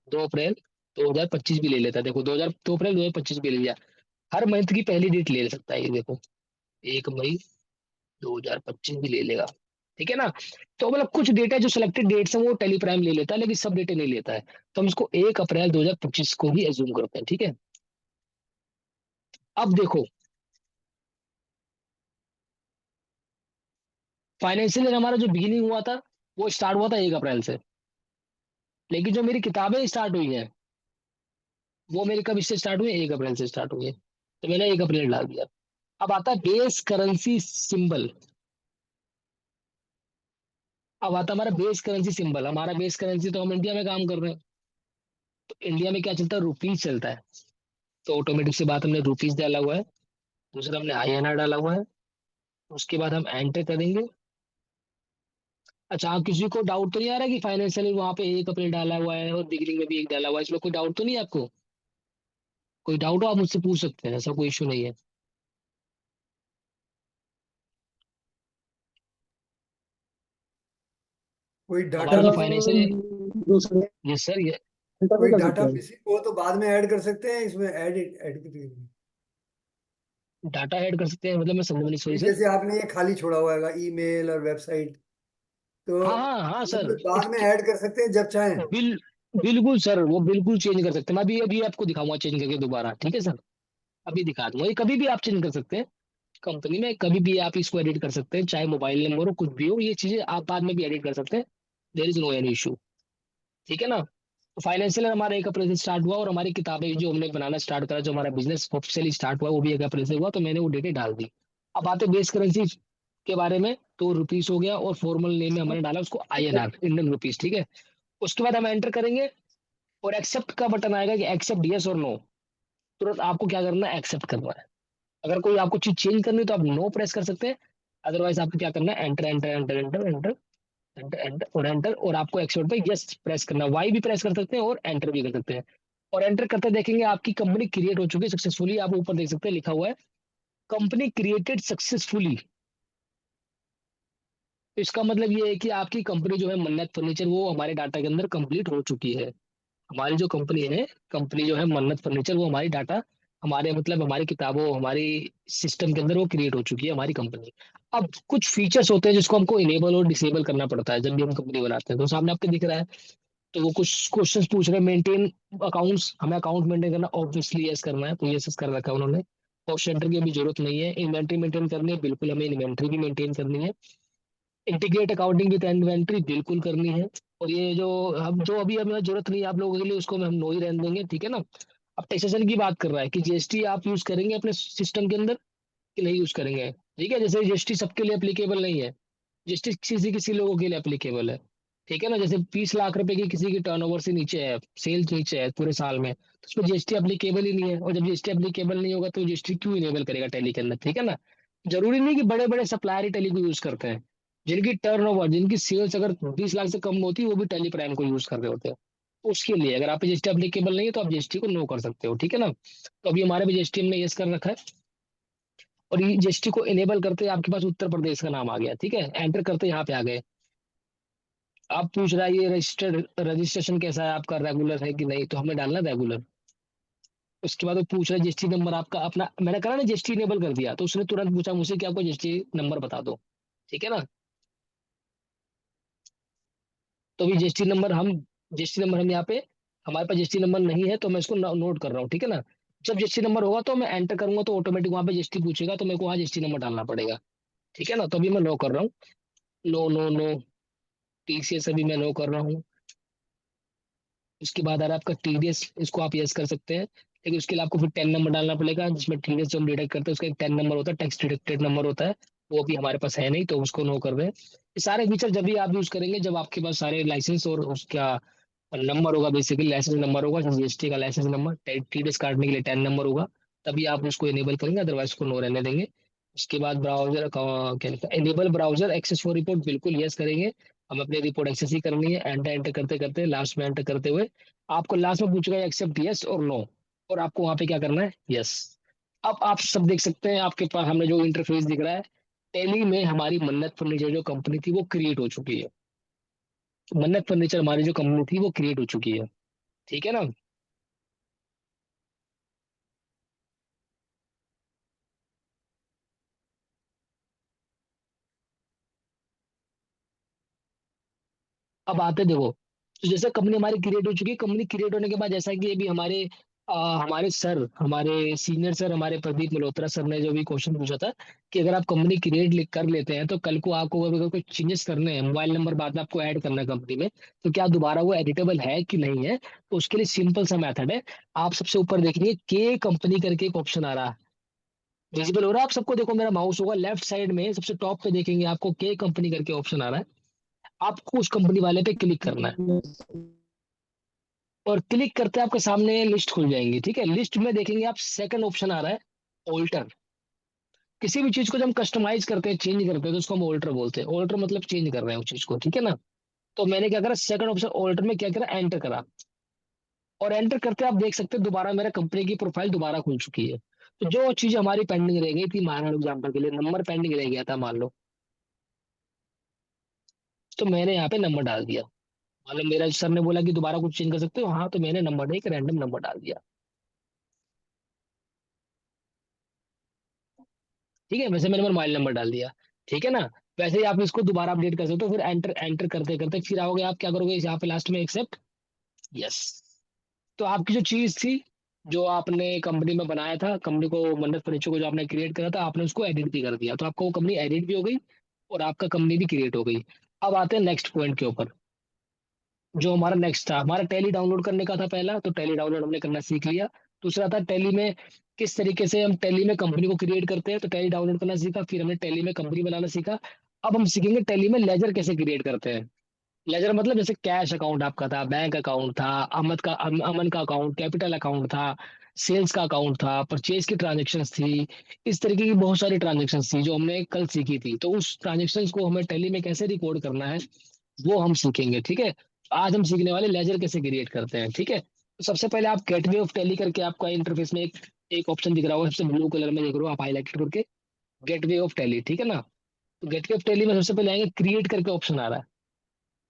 2 अप्रैल 2025 भी ले लेता है। देखो 2 अप्रैल 2025 भी ले लिया। हर मंथ की पहली डेट ले सकता है ये, देखो 1 मई 2025 भी ले लेगा, ठीक है ना। तो मतलब कुछ डेटा जो सिलेक्टेड डेट्स हैं वो टेलीप्राइम ले लेता है, लेकिन सब डेटे नहीं लेता है। तो हम इसको 1 अप्रैल 2025 को ही एज्यूम करते हैं, ठीक है। अब देखो फाइनेंशियल ईयर हमारा जो बिगिनिंग हुआ था वो स्टार्ट हुआ था 1 अप्रैल से, लेकिन जो मेरी किताबें स्टार्ट हुई हैं वो मेरी कब इससे स्टार्ट हुई, 1 अप्रैल से स्टार्ट हुई है, तो मैंने 1 अप्रैल डाल दिया। अब आता है बेस करेंसी सिंबल। अब आता है हमारा बेस करेंसी सिंबल। हमारा बेस करेंसी तो हम इंडिया में काम कर रहे हैं, तो इंडिया में क्या चलता है, रुपीज चलता है। तो ऑटोमेटिक से बात हमने रुपीज डाला हुआ है, दूसरा हमने INR डाला हुआ है। उसके बाद हम एंटर करेंगे। अच्छा आप किसी को डाउट तो नहीं आ रहा कि फाइनेंशियल वहाँ पे 1 अप्रैल डाला हुआ है और बिगिनिंग में भी एक डाला हुआ है, इसमें कोई डाउट तो नहीं है आपको? कोई डाउट हो आप मुझसे पूछ सकते हैं, ऐसा कोई इशू नहीं है। कोई हमारा डाटा जो सर फाइनेंशियल, दूसरे यस सर ये एंटर कोई नहीं कर डाटा सकते हैं। मिसिंग हो तो बाद में ऐड कर सकते हैं, इसमें ऐड ऐड करिए। डाटा ऐड कर सकते हैं, मतलब मैं समझ नहीं सॉरी सर। जैसे आपने ये खाली छोड़ा हुआ है ईमेल और वेबसाइट, तो हाँ हाँ हाँ सर, बाद में ऐड कर सकते हैं जब चाहें। बिल बिल्कुल सर, वो बिल्कुल चेंज कर सकते हैं। मैं अभी अभी आपको दिखाऊंगा चेंज करके दोबारा, ठीक है सर। अभी दिखा दूंगा, ये कभी भी आप चेंज कर सकते हैं कंपनी में, कभी भी आप इसको एडिट कर सकते हैं, चाहे मोबाइल नंबर हो कुछ भी हो, ये चीजें आप बाद में भी एडिट कर सकते हैं। There is no any issue, ठीक है ना। तो फाइनेंशियल हमारा 1 अप्रैल से स्टार्ट हुआ, और हमारी किताबें जो हमने बनाना स्टार्ट करा, जो हमारा बिजनेस ऑफिशियली स्टार्ट हुआ वो भी 1 अप्रैल से हुआ, तो मैंने वो डेटे डाल दी। अब आते बेस करेंसी के बारे में, तो रुपीस हो गया, और फॉर्मल नेम में हमने डाला उसको INR इंडियन रुपीस, ठीक है। उसके बाद हम एंटर करेंगे और एक्सेप्ट का बटन आएगा कि एक्सेप्ट यस और नो। तुरंत आपको क्या करना है, एक्सेप्ट करना है। अगर कोई आपको चीज चेंज करनी है तो आप नो प्रेस कर सकते हैं, अदरवाइज आपको क्या करना है, enter enter enter enter enter enter enter और एंटर, और आपको एक्सेप्ट पे यस प्रेस करना, वाई भी प्रेस कर सकते हैं और एंटर भी कर सकते हैं। और एंटर करते देखेंगे आपकी कंपनी क्रिएट हो चुकी है सक्सेसफुली। आप ऊपर देख सकते हैं लिखा हुआ है कंपनी क्रिएटेड सक्सेसफुली। इसका मतलब ये है कि आपकी कंपनी जो है मन्नत फर्नीचर, वो हमारे डाटा के अंदर कंप्लीट हो चुकी है। हमारी जो कंपनी है, कंपनी जो है मन्नत फर्नीचर, वो हमारी डाटा, हमारे मतलब हमारी किताबों, हमारी सिस्टम के अंदर वो क्रिएट हो चुकी है हमारी कंपनी। अब कुछ फीचर्स होते हैं जिसको हमको इनेबल और डिसेबल करना पड़ता है जब भी हम कंपनी बनाते हैं। तो सामने आपके दिख रहा है, तो वो कुछ क्वेश्चंस पूछ रहे हैं। मेंटेन अकाउंट्स, हमें अकाउंट मेंटेन करना ऑब्वियसली यस करना है, तो यस कर रखा है उन्होंने। कॉस्ट सेंटर की अभी जरूरत नहीं है। इन्वेंट्री मेंटेन करनी है, बिल्कुल हमें इन्वेंट्री भी मेंटेन करनी है। इंटीग्रेट अकाउंटिंग विद इन्वेंट्री बिल्कुल करनी है। और ये जो हम जो अभी हमें जरूरत नहीं है आप लोगों के लिए, उसको हम नो ही रहने देंगे, ठीक है ना। अब टैक्सेशन की बात कर रहा है कि जीएसटी आप यूज करेंगे अपने सिस्टम के अंदर कि नहीं यूज करेंगे, ठीक है। जैसे जीएसटी सबके लिए एप्लीकेबल नहीं है, जीएसटी किसी किसी लोगों के लिए एप्लीकेबल है, ठीक है ना। जैसे 20 लाख रुपए की किसी की टर्नओवर से नीचे है, सेल्स नीचे है पूरे साल में, तो उसमें जीएसटी एप्लीकेबल ही नहीं है। और जब जीएसटी एप्लीकेबल नहीं होगा तो जीएसटी क्यों इनेबल करेगा टैली के अंदर, ठीक है ना। जरूरी नहीं कि बड़े बड़े सप्लायर ही टैली को यूज करते हैं। जिनकी टर्नओवर, जिनकी सेल्स अगर 20 लाख से कम होती है, वो भी टैली प्राइम को यूज कर रहे होते हैं। तो उसके लिए अगर आप जीएसटी एप्लीकेबल नहीं है तो आप जीएसटी को नो कर सकते हो, ठीक है ना। तो अभी हमारे भी जीएसटी हमने यस कर रखा है। और ये जीएसटी को इनेबल करते आपके पास उत्तर प्रदेश का नाम आ गया, ठीक है। एंटर करते यहाँ पे आ गए। आप पूछ रहा है ये रजिस्टर्ड, रजिस्ट्रेशन कैसा है आपका, रेगुलर है कि नहीं, तो हमें डालना रेगुलर। उसके बाद वो पूछ रहा है जीएसटी नंबर आपका अपना, मैंने कहा ना जीएसटी इनेबल कर दिया, तो उसने तुरंत पूछा मुझसे कि आपको जीएसटी नंबर बता दो, ठीक है ना। तो अभी जीएसटी नंबर हम यहाँ पे, हमारे पास जीएसटी नंबर नहीं है तो मैं इसको नोट कर रहा हूँ, ठीक है ना। जब जीएसटी नंबर होगा तो मैं एंटर करूंगा तो ऑटोमेटिक वहां पे जीएसटी पूछेगा, तो मेरे को वहाँ जीएसटी नंबर डालना पड़ेगा, ठीक है ना। तो अभी मैं नो कर रहा हूँ, नो नो नो, टीसीएस अभी मैं नो कर रहा हूँ। उसके बाद आ रहा है आपका टीडीएस, इसको आप यस कर सकते हैं, लेकिन उसके लिए आपको फिर 10 नंबर डालना पड़ेगा, जिसमें टीडीएस जो हम डिडक्ट करते हैं उसका एक 10 नंबर होता है, टैक्स डिडक्टेड नंबर होता है। वो भी हमारे पास है नहीं, तो उसको नो कर रहे हैं। ये सारे फीचर जब भी आप यूज करेंगे जब आपके पास सारे लाइसेंस और उसका नंबर होगा, बेसिकली लाइसेंस नंबर होगा, जीएसटी का लाइसेंस नंबर, टीडीएस काटने के लिए 10 नंबर होगा, तभी आप उसको इनेबल करेंगे, अदरवाइज उसको नो रहने देंगे। उसके बाद ब्राउजर क्या लिखा है, enable browser access for report, बिल्कुल यस करेंगे। हम अपनी रिपोर्ट एक्सेस ही करनी है। एंटर एंटर करते करते लास्ट में एंटर करते हुए आपको लास्ट में पूछेगा एक्सेप्ट यस और नो, और आपको वहां पे क्या करना है, यस। अब आप सब देख सकते हैं आपके पास हमने जो इंटरफेस दिख रहा है, टेली में हमारी मन्नत फर्नीचर जो कंपनी थी वो क्रिएट हो चुकी है। मन्नत फर्नीचर हमारी जो कंपनी थी वो क्रिएट हो चुकी है, ठीक है ना। अब आते देखो, तो जैसे कंपनी हमारी क्रिएट हो चुकी है, कंपनी क्रिएट होने के बाद जैसा कि अभी हमारे सर, हमारे सीनियर सर, हमारे प्रदीप मल्होत्रा सर ने जो भी क्वेश्चन पूछा था कि अगर आप कंपनी क्रिएट कर लेते हैं तो कल को आपको अगर कोई चेंजेस करने हैं, मोबाइल नंबर बाद में आपको ऐड करना है कंपनी में, तो क्या दोबारा वो एडिटेबल है कि नहीं है। तो उसके लिए सिंपल सा मेथड है। आप सबसे ऊपर देखेंगे के कंपनी करके एक ऑप्शन आ रहा है, विजिबल हो रहा है आप सबको, देखो मेरा माउस होगा लेफ्ट साइड में सबसे टॉप पे, देखेंगे आपको के कंपनी करके ऑप्शन आ रहा है। आपको उस कंपनी वाले पे क्लिक करना है, और क्लिक करते आपके सामने लिस्ट खुल जाएंगी, ठीक है। लिस्ट में देखेंगे आप सेकंड ऑप्शन आ रहा है ऑल्टर। किसी भी चीज को जब हम कस्टमाइज करते हैं, चेंज करते हैं, तो उसको हम ऑल्टर बोलते हैं। ऑल्टर मतलब चेंज कर रहे हैं उस चीज को, ठीक है ना। तो मैंने क्या करा, सेकंड ऑप्शन ऑल्टर में क्या करा, एंटर करा। और एंटर करते आप देख सकते हैं दोबारा मेरा कंपनी की प्रोफाइल दोबारा खुल चुकी है। तो जो चीज हमारी पेंडिंग रह गई थी, मान लो एग्जाम्पल के लिए नंबर पेंडिंग रह गया था मान लो, तो मैंने यहाँ पे नंबर डाल दिया। मान लो मेरा सर ने बोला कि दोबारा कुछ चेंज कर सकते हो, हाँ, तो मैंने नंबर एक रैंडम नंबर डाल दिया, ठीक है। वैसे मैंने मोबाइल नंबर डाल दिया, ठीक है ना। वैसे ही आप इसको दोबारा अपडेट कर सकते हो। फिर एंटर एंटर करते करते फिर आओगे, आप क्या करोगे, यहाँ पे लास्ट में एक्सेप्ट यस। तो आपकी जो चीज थी, जो आपने कंपनी में बनाया था, कंपनी को मन्नत फर्नीचर को जो आपने क्रिएट करा था, आपने उसको एडिट भी कर दिया, तो आपको वो कंपनी एडिट भी हो गई और आपका कंपनी भी क्रिएट हो गई। अब आते हैं नेक्स्ट पॉइंट के ऊपर। जो हमारा नेक्स्ट था, हमारा टैली डाउनलोड करने का था पहला, तो टैली डाउनलोड हमने करना सीख लिया। दूसरा था टैली में किस तरीके से हम टैली में कंपनी को क्रिएट करते हैं, तो टैली डाउनलोड करना सीखा। फिर हमने टैली में कंपनी बनाना सीखा। अब हम सीखेंगे टैली में लेजर कैसे क्रिएट करते हैं। लेजर मतलब जैसे कैश अकाउंट आपका था, बैंक अकाउंट था, अमन का अकाउंट, कैपिटल अकाउंट था, सेल्स का अकाउंट था, परचेज की ट्रांजेक्शन्स थी। इस तरीके की बहुत सारी ट्रांजेक्शन्स थी जो हमने कल सीखी थी। तो उस ट्रांजेक्शन्स को हमें टैली में कैसे रिकॉर्ड करना है, वो हम सीखेंगे, ठीक है। आज हम सीखने वाले लेजर कैसे क्रिएट करते हैं, ठीक है। तो सबसे पहले आप गेटवे ऑफ टैली करके आपका इंटरफेस में एक ऑप्शन दिख रहा होगा, सबसे ब्लू कलर में देख रहे हो आप, हाईलाइट करके गेटवे ऑफ टैली, ठीक है ना। तो गेटवे ऑफ टैली में सबसे पहले आएंगे क्रिएट करके ऑप्शन आ रहा है।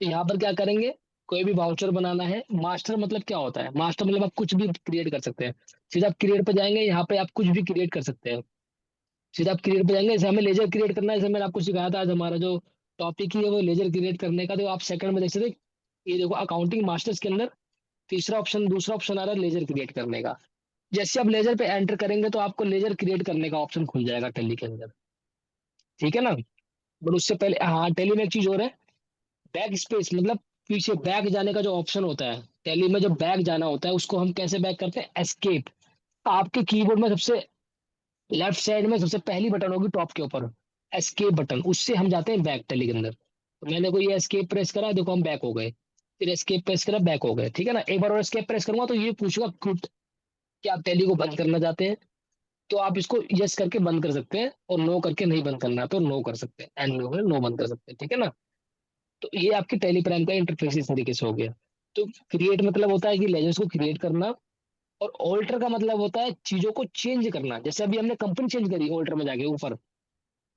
तो यहाँ पर क्या करेंगे, कोई भी वाउचर बनाना है। मास्टर मतलब क्या होता है, मास्टर मतलब आप कुछ भी क्रिएट कर सकते हैं। सीधा आप क्रिएट पे जाएंगे, यहाँ पे आप कुछ भी क्रिएट कर सकते हैं। सीधा आप क्रिएट पे जाएंगे, जैसे हमें लेजर क्रिएट करना है, जैसे मैंने आपको सिखाया था, आज हमारा जो टॉपिक ही है वो लेजर क्रिएट करने का। तो आप सेकंड में देख सकते हैं, ये देखो अकाउंटिंग मास्टर्स के अंदर तीसरा ऑप्शन, दूसरा ऑप्शन आ रहा है लेजर क्रिएट करने का। जैसे आप लेजर पे एंटर करेंगे तो आपको लेजर क्रिएट करने का ऑप्शन खुल जाएगा टैली के अंदर, ठीक है ना। बट उससे पहले हाँ, टैली में एक चीज और है, बैक स्पेस मतलब पीछे बैक जाने का जो ऑप्शन होता है टैली में, जब बैक जाना होता है उसको हम कैसे बैक करते हैं, एस्केप। आपके कीबोर्ड में सबसे लेफ्ट साइड में सबसे पहली बटन होगी टॉप के ऊपर, एस्केप बटन, उससे हम जाते हैं बैक टैली के अंदर। तो मैंने कोई एस्केप प्रेस करा, देखो हम बैक हो गए, फिर एस्केप प्रेस करा, बैक हो गए, ठीक है ना। एक बार और एस्केप प्रेस करूंगा तो ये पूछूगा क्विट, कि आप टैली को बंद करना चाहते हैं, तो आप इसको यस करके बंद कर सकते हैं, और नो करके नहीं बंद करना तो नो कर सकते हैं, एंड नो बंद कर सकते हैं, ठीक है ना। तो ये आपकी टेलीप्राइम का इंटरफेस इस तरीके से हो गया। तो क्रिएट मतलब होता है कि लेजर्स को क्रिएट करना, और ऑल्टर का मतलब होता है चीजों को चेंज करना। जैसे अभी हमने कंपनी चेंज करी ऑल्टर में जाके ऊपर,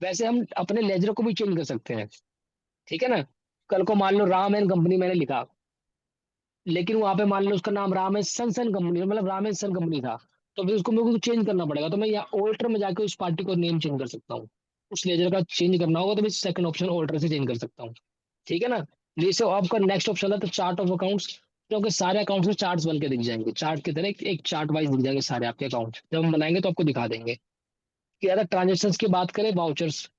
वैसे हम अपने लेजर को भी चेंज कर सकते हैं, ठीक है ना। कल को मान लो राम एंड कंपनी मैंने लिखा, लेकिन वहां पे मान लो उसका नाम राम एंड सन कंपनी, मतलब राम एंड सन कंपनी था, तो फिर उसको मेरे को चेंज करना पड़ेगा। तो मैं यहाँ ऑल्टर में जाके उस पार्टी को नेम चेंज कर सकता हूँ। उस लेजर का चेंज करना होगा तो मैं सेकंड ऑप्शन ऑल्टर से चेंज कर सकता हूँ, ठीक है ना। जैसे आपका नेक्स्ट ऑप्शन है तो चार्ट ऑफ अकाउंट्स, क्योंकि सारे अकाउंट्स में चार्ट्स बन के दिख जाएंगे, चार्ट की तरह एक चार्ट वाइज दिख जाएंगे सारे आपके अकाउंट, जब हम बनाएंगे तो आपको दिखा देंगे। कि अगर ट्रांजेक्शन की बात करें वाउचर्स,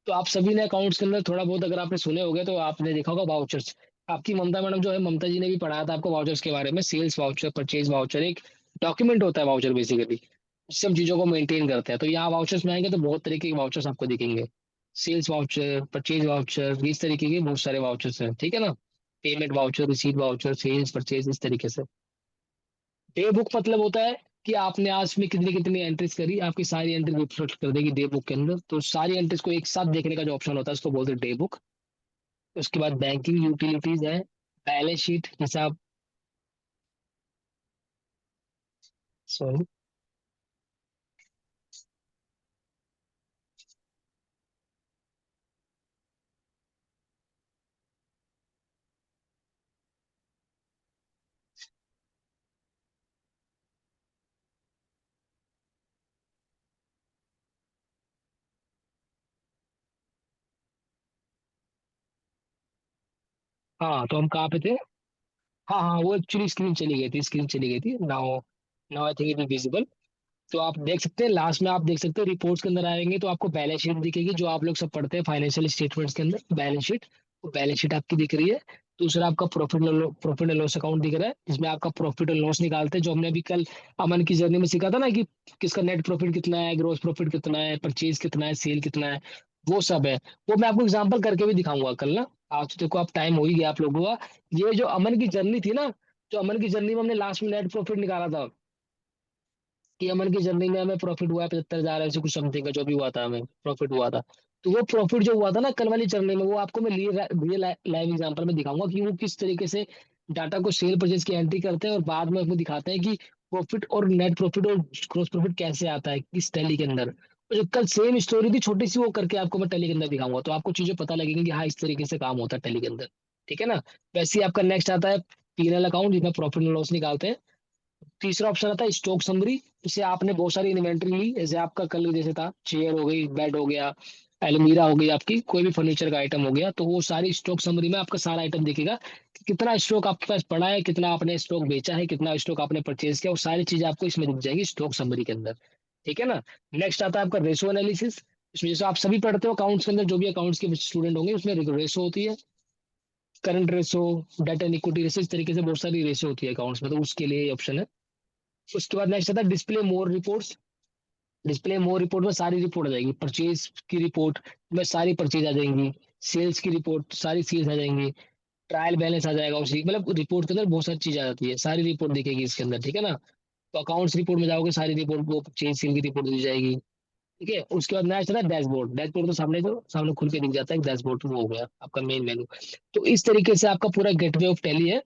तो आप सभी ने अकाउंट्स के अंदर थोड़ा बहुत अगर आपने सुने होंगे तो आपने देखा होगा वाउचर्स। आपकी ममता मैडम जो है, ममता जी ने भी पढ़ाया था आपको वाउचर्स के बारे में, सेल्स वाउचर, परचेज वाउचर, एक डॉक्यूमेंट होता है वाउचर बेसिकली, इससे हम चीजों को मेंटेन करते हैं। तो यहाँ वाउचर्स में आएंगे तो बहुत तरीके के वाउचर्स आपको दिखेंगे, सेल्स वाउचर, परचेज वाउचर, इस तरीके के बहुत सारे वाउचर्स हैं, ठीक है ना। Payment voucher, receipt voucher, sales, purchase, इस तरीके से। डे बुक मतलब होता है कि आपने आज में कितनी कितनी एंट्रीज करी, आपकी सारी एंट्री रिफ्लेक्ट कर देगी डे बुक के अंदर। तो सारी एंट्रीज को एक साथ देखने का जो ऑप्शन होता है उसको बोलते हैं डे बुक। उसके बाद बैंकिंग यूटिलिटीज है, बैलेंस शीट, जैसे आप, सॉरी, हाँ तो हम कहाँ पे थे। हाँ हाँ, वो एक्चुअली स्क्रीन चली गई थी, स्क्रीन चली गई थी। Now now I think it is visible. तो आप देख सकते हैं, लास्ट में आप देख सकते हैं रिपोर्ट्स के अंदर आएंगे तो आपको बैलेंस शीट दिखेगी, जो आप लोग सब पढ़ते हैं फाइनेंशियल स्टेटमेंट्स के अंदर बैलेंस शीट। वो बैलेंस शीट आपकी दिख रही है। दूसरा आपका प्रॉफिट एंड लॉस अकाउंट दिख रहा है, जिसमें आपका प्रॉफिट और लॉस निकालते हैं, जो हमने अभी कल अमन की जर्नी में सीखा था ना, कि किसका नेट प्रॉफिट कितना है, ग्रोस प्रॉफिट कितना है, परचेज कितना है, सेल कितना है, वो सब है। वो मैं आपको एग्जाम्पल करके भी दिखाऊंगा कल ना। आज तो देखो आप, टाइम हो ही गया आप लोगों का। ये जो अमन की जर्नी थी ना, जो अमन की जर्नी में हमने लास्ट में नेट प्रॉफिट निकाला था, कि अमन की जर्नी में हमें प्रॉफिट हुआ है 75,000 ऐसे कुछ समथिंग का, जो भी हुआ था हमें प्रॉफिट हुआ था। तो वो प्रॉफिट जो हुआ था ना कल वाली जर्नी में, वो आपको मैं रियल लाइव एग्जांपल में दिखाऊंगा कि वो किस तरीके से डाटा को सेल परचेज की एंट्री करते हैं, और बाद में आपको दिखाते हैं कि प्रॉफिट और नेट प्रॉफिट और ग्रोस प्रॉफिट कैसे आता है इस टैली के अंदर। तो जो कल सेम स्टोरी थी छोटी सी, वो करके आपको मैं टैली के अंदर दिखाऊंगा, तो आपको चीजें पता लगेंगी कि हाँ इस तरीके से काम होता है टैली के अंदर, ठीक है ना। वैसे ही आपका नेक्स्ट आता है पीएनएल अकाउंट, जिसमें प्रॉफिट एंड लॉस निकालते हैं। तीसरा ऑप्शन आता है स्टॉक समरी, जैसे आपने बहुत सारी इन्वेंट्री ली, जैसे आपका कल जैसे था चेयर हो गई, बेड हो गया, अलमीरा हो गई, आपकी कोई भी फर्नीचर का आइटम हो गया, तो वो सारी स्टॉक समरी में आपका सारा आइटम दिखेगा कि कितना स्टॉक आपके पास पड़ा है, कितना आपने स्टॉक बेचा है, कितना स्टॉक आपने परचेज किया, वो सारी चीजें आपको इसमें दिख जाएगी स्टॉक समरी के अंदर, ठीक है ना। नेक्स्ट आता है आपका रेशो एनालिसिस। इसमें जैसे आप सभी पढ़ते हो अकाउंट्स के अंदर, जो भी अकाउंट्स के स्टूडेंट होंगे उसमें रेशो होती है, current ratio, debt and equity ratio, इस तरीके से बहुत सारी रेशो होती है अकाउंट्स में, तो उसके लिए ऑप्शन है। उसके बाद नेक्स्ट आता है डिस्प्ले मोर रिपोर्ट्स। डिस्प्ले मोर रिपोर्ट में सारी रिपोर्ट आ जाएगी, परचेज की रिपोर्ट में सारी परचेज आ जाएंगी, सेल्स की रिपोर्ट सारी सेल्स आ जाएंगी, ट्रायल बैलेंस आ जाएगा उसी, मतलब रिपोर्ट के अंदर बहुत सारी चीज आ जाती है, सारी रिपोर्ट दिखेगी इसके अंदर, ठीक है ना। तो अकाउंट्स रिपोर्ट में जाओगे, सारी रिपोर्ट वो परचेज सेल की रिपोर्ट दी जाएगी। ठीक है। उसके बाद नेक्स्ट है ना डैशबोर्ड। डैशबोर्ड तो सामने खुल के दिख जाता है, डैशबोर्ड वो हो गया आपका मेन मेनू। तो इस तरीके से आपका पूरा गेटवे ऑफ टैली है।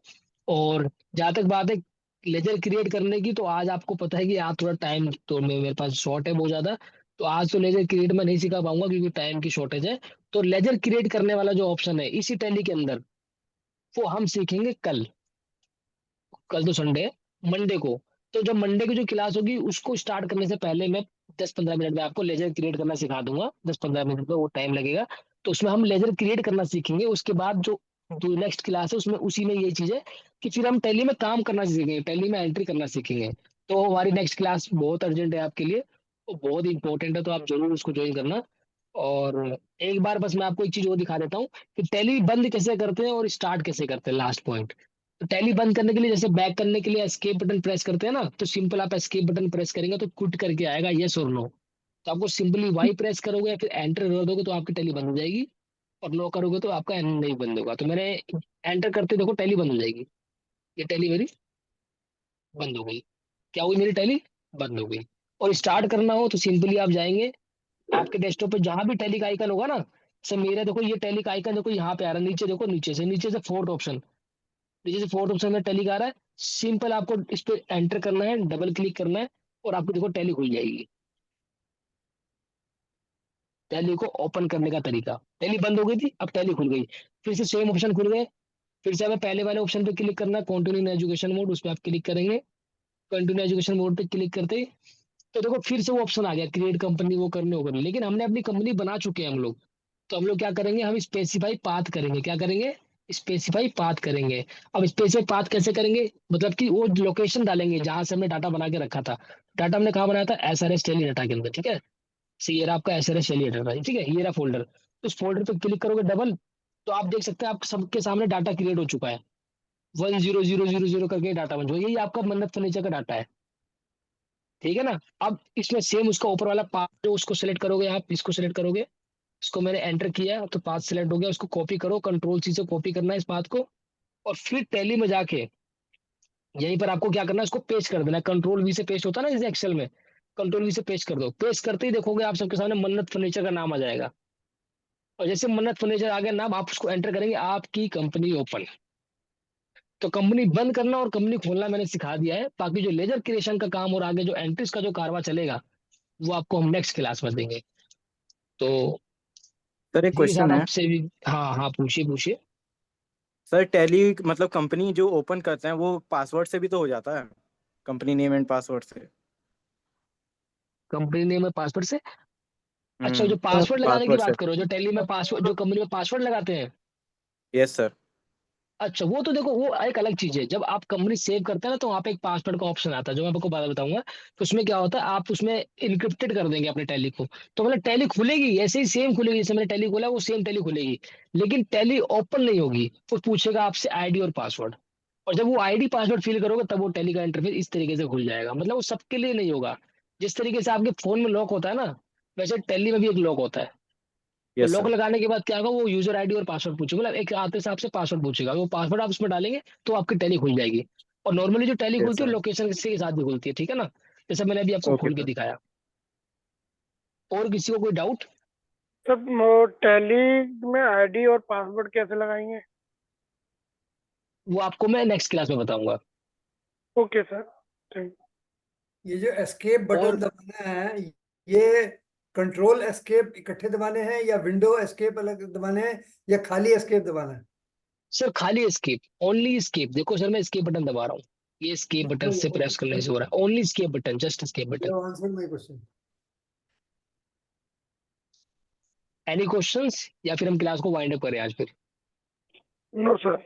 और जहां तक बात है लेजर क्रिएट करने की, तो आज आपको पता है कि आज थोड़ा टाइम तो मेरे पास शॉर्ट है बहुत ज्यादा, तो आज तो लेजर क्रिएट मैं नहीं सिखा पाऊंगा क्योंकि टाइम की शॉर्टेज है। तो लेजर क्रिएट करने वाला जो ऑप्शन है इसी टैली के अंदर, वो हम सीखेंगे कल। कल तो संडे है, मंडे को। तो जब मंडे की जो क्लास होगी उसको स्टार्ट करने से पहले मैं 10-15 मिनट में आपको लेजर क्रिएट करना सिखा दूंगा। 10-15 मिनट में वो टाइम लगेगा। तो उसमें हम लेजर क्रिएट करना सीखेंगे। उसके बाद जो नेक्स्ट क्लास है उसमें उसी में ये चीज है कि फिर हम टैली में काम करना सीखेंगे, टैली में एंट्री करना सीखेंगे। तो हमारी नेक्स्ट क्लास बहुत अर्जेंट है आपके लिए, वो बहुत इंपॉर्टेंट है, तो आप जरूर उसको ज्वाइन करना। और एक बार बस मैं आपको एक चीज और दिखा देता हूँ कि टैली बंद कैसे करते हैं और स्टार्ट कैसे करते हैं, लास्ट पॉइंट। तो टैली बंद करने के लिए जैसे बैक करने के लिए एस्केप बटन प्रेस करते हैं ना, तो सिंपल आप एस्केप बटन प्रेस करेंगे तो क्विट करके आएगा यस और नो। तो आपको सिंपली वाई प्रेस करोगे या फिर एंटर कर दोगे तो आपकी टैली बंद हो जाएगी, और नो करोगे तो आपका नहीं बंद होगा। तो मैंने एंटर करते देखो टैली बंद हो जाएगी, ये टैली मेरी बंद हो गई। क्या हुई, मेरी टैली बंद हो गई। और स्टार्ट करना हो तो सिंपली आप जाएंगे आपके डेस्कटॉप पे जहां भी टैली का आइकन होगा ना, जैसे मेरा देखो ये टैली का आइकन देखो यहाँ पे आ रहा है, नीचे देखो, नीचे से फोर्थ ऑप्शन, नीचे से फोर्थ ऑप्शन में टैली का आ रहा है। सिंपल आपको इस पे एंटर करना है, डबल क्लिक करना है, और आपको देखो टैली खुल जाएगी। टैली को ओपन करने का तरीका, टैली बंद हो गई थी अब टैली खुल गई, फिर से सेम ऑप्शन खुल गए। फिर से हमें पहले वाले ऑप्शन पे क्लिक करना है, कंटिन्यू इन एजुकेशन मोड, उस पर आप क्लिक करेंगे। कंटिन्यू एजुकेशन मोड पे क्लिक करते ही तो देखो फिर से वो ऑप्शन आ गया क्रिएट कंपनी, वो करने हो करने। लेकिन हमने अपनी कंपनी बना चुके हैं हम लोग, तो हम लोग क्या करेंगे, हम स्पेसिफाई पाथ करेंगे। क्या करेंगे, स्पेसिफाई पाथ करेंगे। अब स्पेसिफाई पाथ कैसे करेंगे, मतलब कि वो लोकेशन डालेंगे जहां से हमने डाटा बना के रखा था। डाटा हमने कहाँ बनाया था, एसआरएस टेली डाटा के अंदर, ठीक है। सी ये रहा आपका एसआरएस टेली डाटा, ठीक है, ये रहा फोल्डर। तो उस फोल्डर पे क्लिक करोगे डबल, तो आप देख सकते हैं आप सबके सामने डाटा क्रिएट हो चुका है। 10000 करके डाटा बन चुका है, यही आपका मन्नत फर्नीचर का डाटा है, ठीक है ना। अब इसमें सेम उसका ऊपर वाला पार्ट जो उसको सेलेक्ट करोगे, आप इसको सेलेक्ट करोगे, इसको मैंने एंटर किया तो पाथ सिलेक्ट हो गया, उसको कॉपी करो, कंट्रोल सी से कॉपी करना है इस पाथ को। और फिर टैली में जाके यहीं पर आपको क्या करना है, इसको पेस्ट कर देना है। कंट्रोल वी से पेस्ट होता है ना जैसे एक्सेल में, कंट्रोल वी से पेस्ट कर दो। पेस्ट करते ही देखोगे आप सबके सामने मन्नत फर्नीचर का नाम आ जाएगा। और जैसे मन्नत फर्नीचर आ गया नाम, आप उसको एंटर करेंगे, आपकी कंपनी ओपन। तो कंपनी बंद करना और कंपनी खोलना मैंने सिखा दिया है। बाकी जो लेजर क्रिएशन का काम और आगे जो एंट्रीज का जो कारवा चलेगा, वो आपको हम नेक्स्ट क्लास में देंगे। तो सर एक इसी के क्वेश्चन साथ है। आपसे भी, हाँ हाँ पूछिए पूछिए। सर टैली मतलब कंपनी जो ओपन करते हैं वो पासवर्ड से भी तो हो जाता है, कंपनी नेम एंड पासवर्ड से। कंपनी नेम है पासवर्ड से? अच्छा, जो पासवर्ड लगाने की पासवर्ड से। बात करो, जो टैली में पासवर्ड, जो कंपनी में पासवर्ड लगाते हैं। Yes sir. अच्छा, वो तो देखो वो एक अलग चीज है। जब आप कंपनी सेव करते हैं ना, तो वहाँ पे एक पासवर्ड का ऑप्शन आता है जो मैं आपको बाद में बताऊंगा। तो उसमें क्या होता है, आप उसमें इनक्रिप्टेड कर देंगे अपने टैली को, तो मतलब टैली खुलेगी ऐसे ही सेम खुलेगी जैसे मैंने टैली खोला, वो सेम टैली खुलेगी। लेकिन टैली ओपन नहीं होगी, वो पूछेगा आपसे आईडी और पासवर्ड। और जब वो आईडी पासवर्ड फिल करोगे तब वो टैली का इंटरफेस इस तरीके से खुल जाएगा। मतलब वो सबके लिए नहीं होगा। जिस तरीके से आपके फोन में लॉक होता है ना, वैसे टैली में भी एक लॉक होता है। तो यस लॉक सर। लगाने के बाद क्या होगा, वो यूजर आईडी और पासवर्ड पूछेगा, मतलब एक आते से आपसे पासवर्ड पूछेगा, वो पासवर्ड आप उसमें डालेंगे तो आपकी टैली खुल जाएगी। और नॉर्मली जो टैली यस खुलती है सर। लोकेशन के साथ भी खुलती है, ठीक है ना, जैसे मैंने अभी आपको ओके खोल के सर। दिखाया। और किसी को कोई डाउट? सर टैली में आईडी और पासवर्ड कैसे लगाएंगे? वो आपको मैं नेक्स्ट क्लास में बताऊंगा। ओके सर, थैंक ये जो एस्केप बटन और दबाना है, ये कंट्रोल एस्केप इकट्ठे दबाने हैं या विंडो एस्केप अलग दबाने हैं या खाली एस्केप दबाना है? सर खाली एस्केप, ओनली एस्केप। देखो सर मैं एस्केप बटन दबा रहा हूँ, ये एस्केप बटन से प्रेस करने से हो रहा है, only escape button, just escape button. Answer my question. Any questions, या फिर हम क्लास को वाइंड अप करें आज फिर? No sir.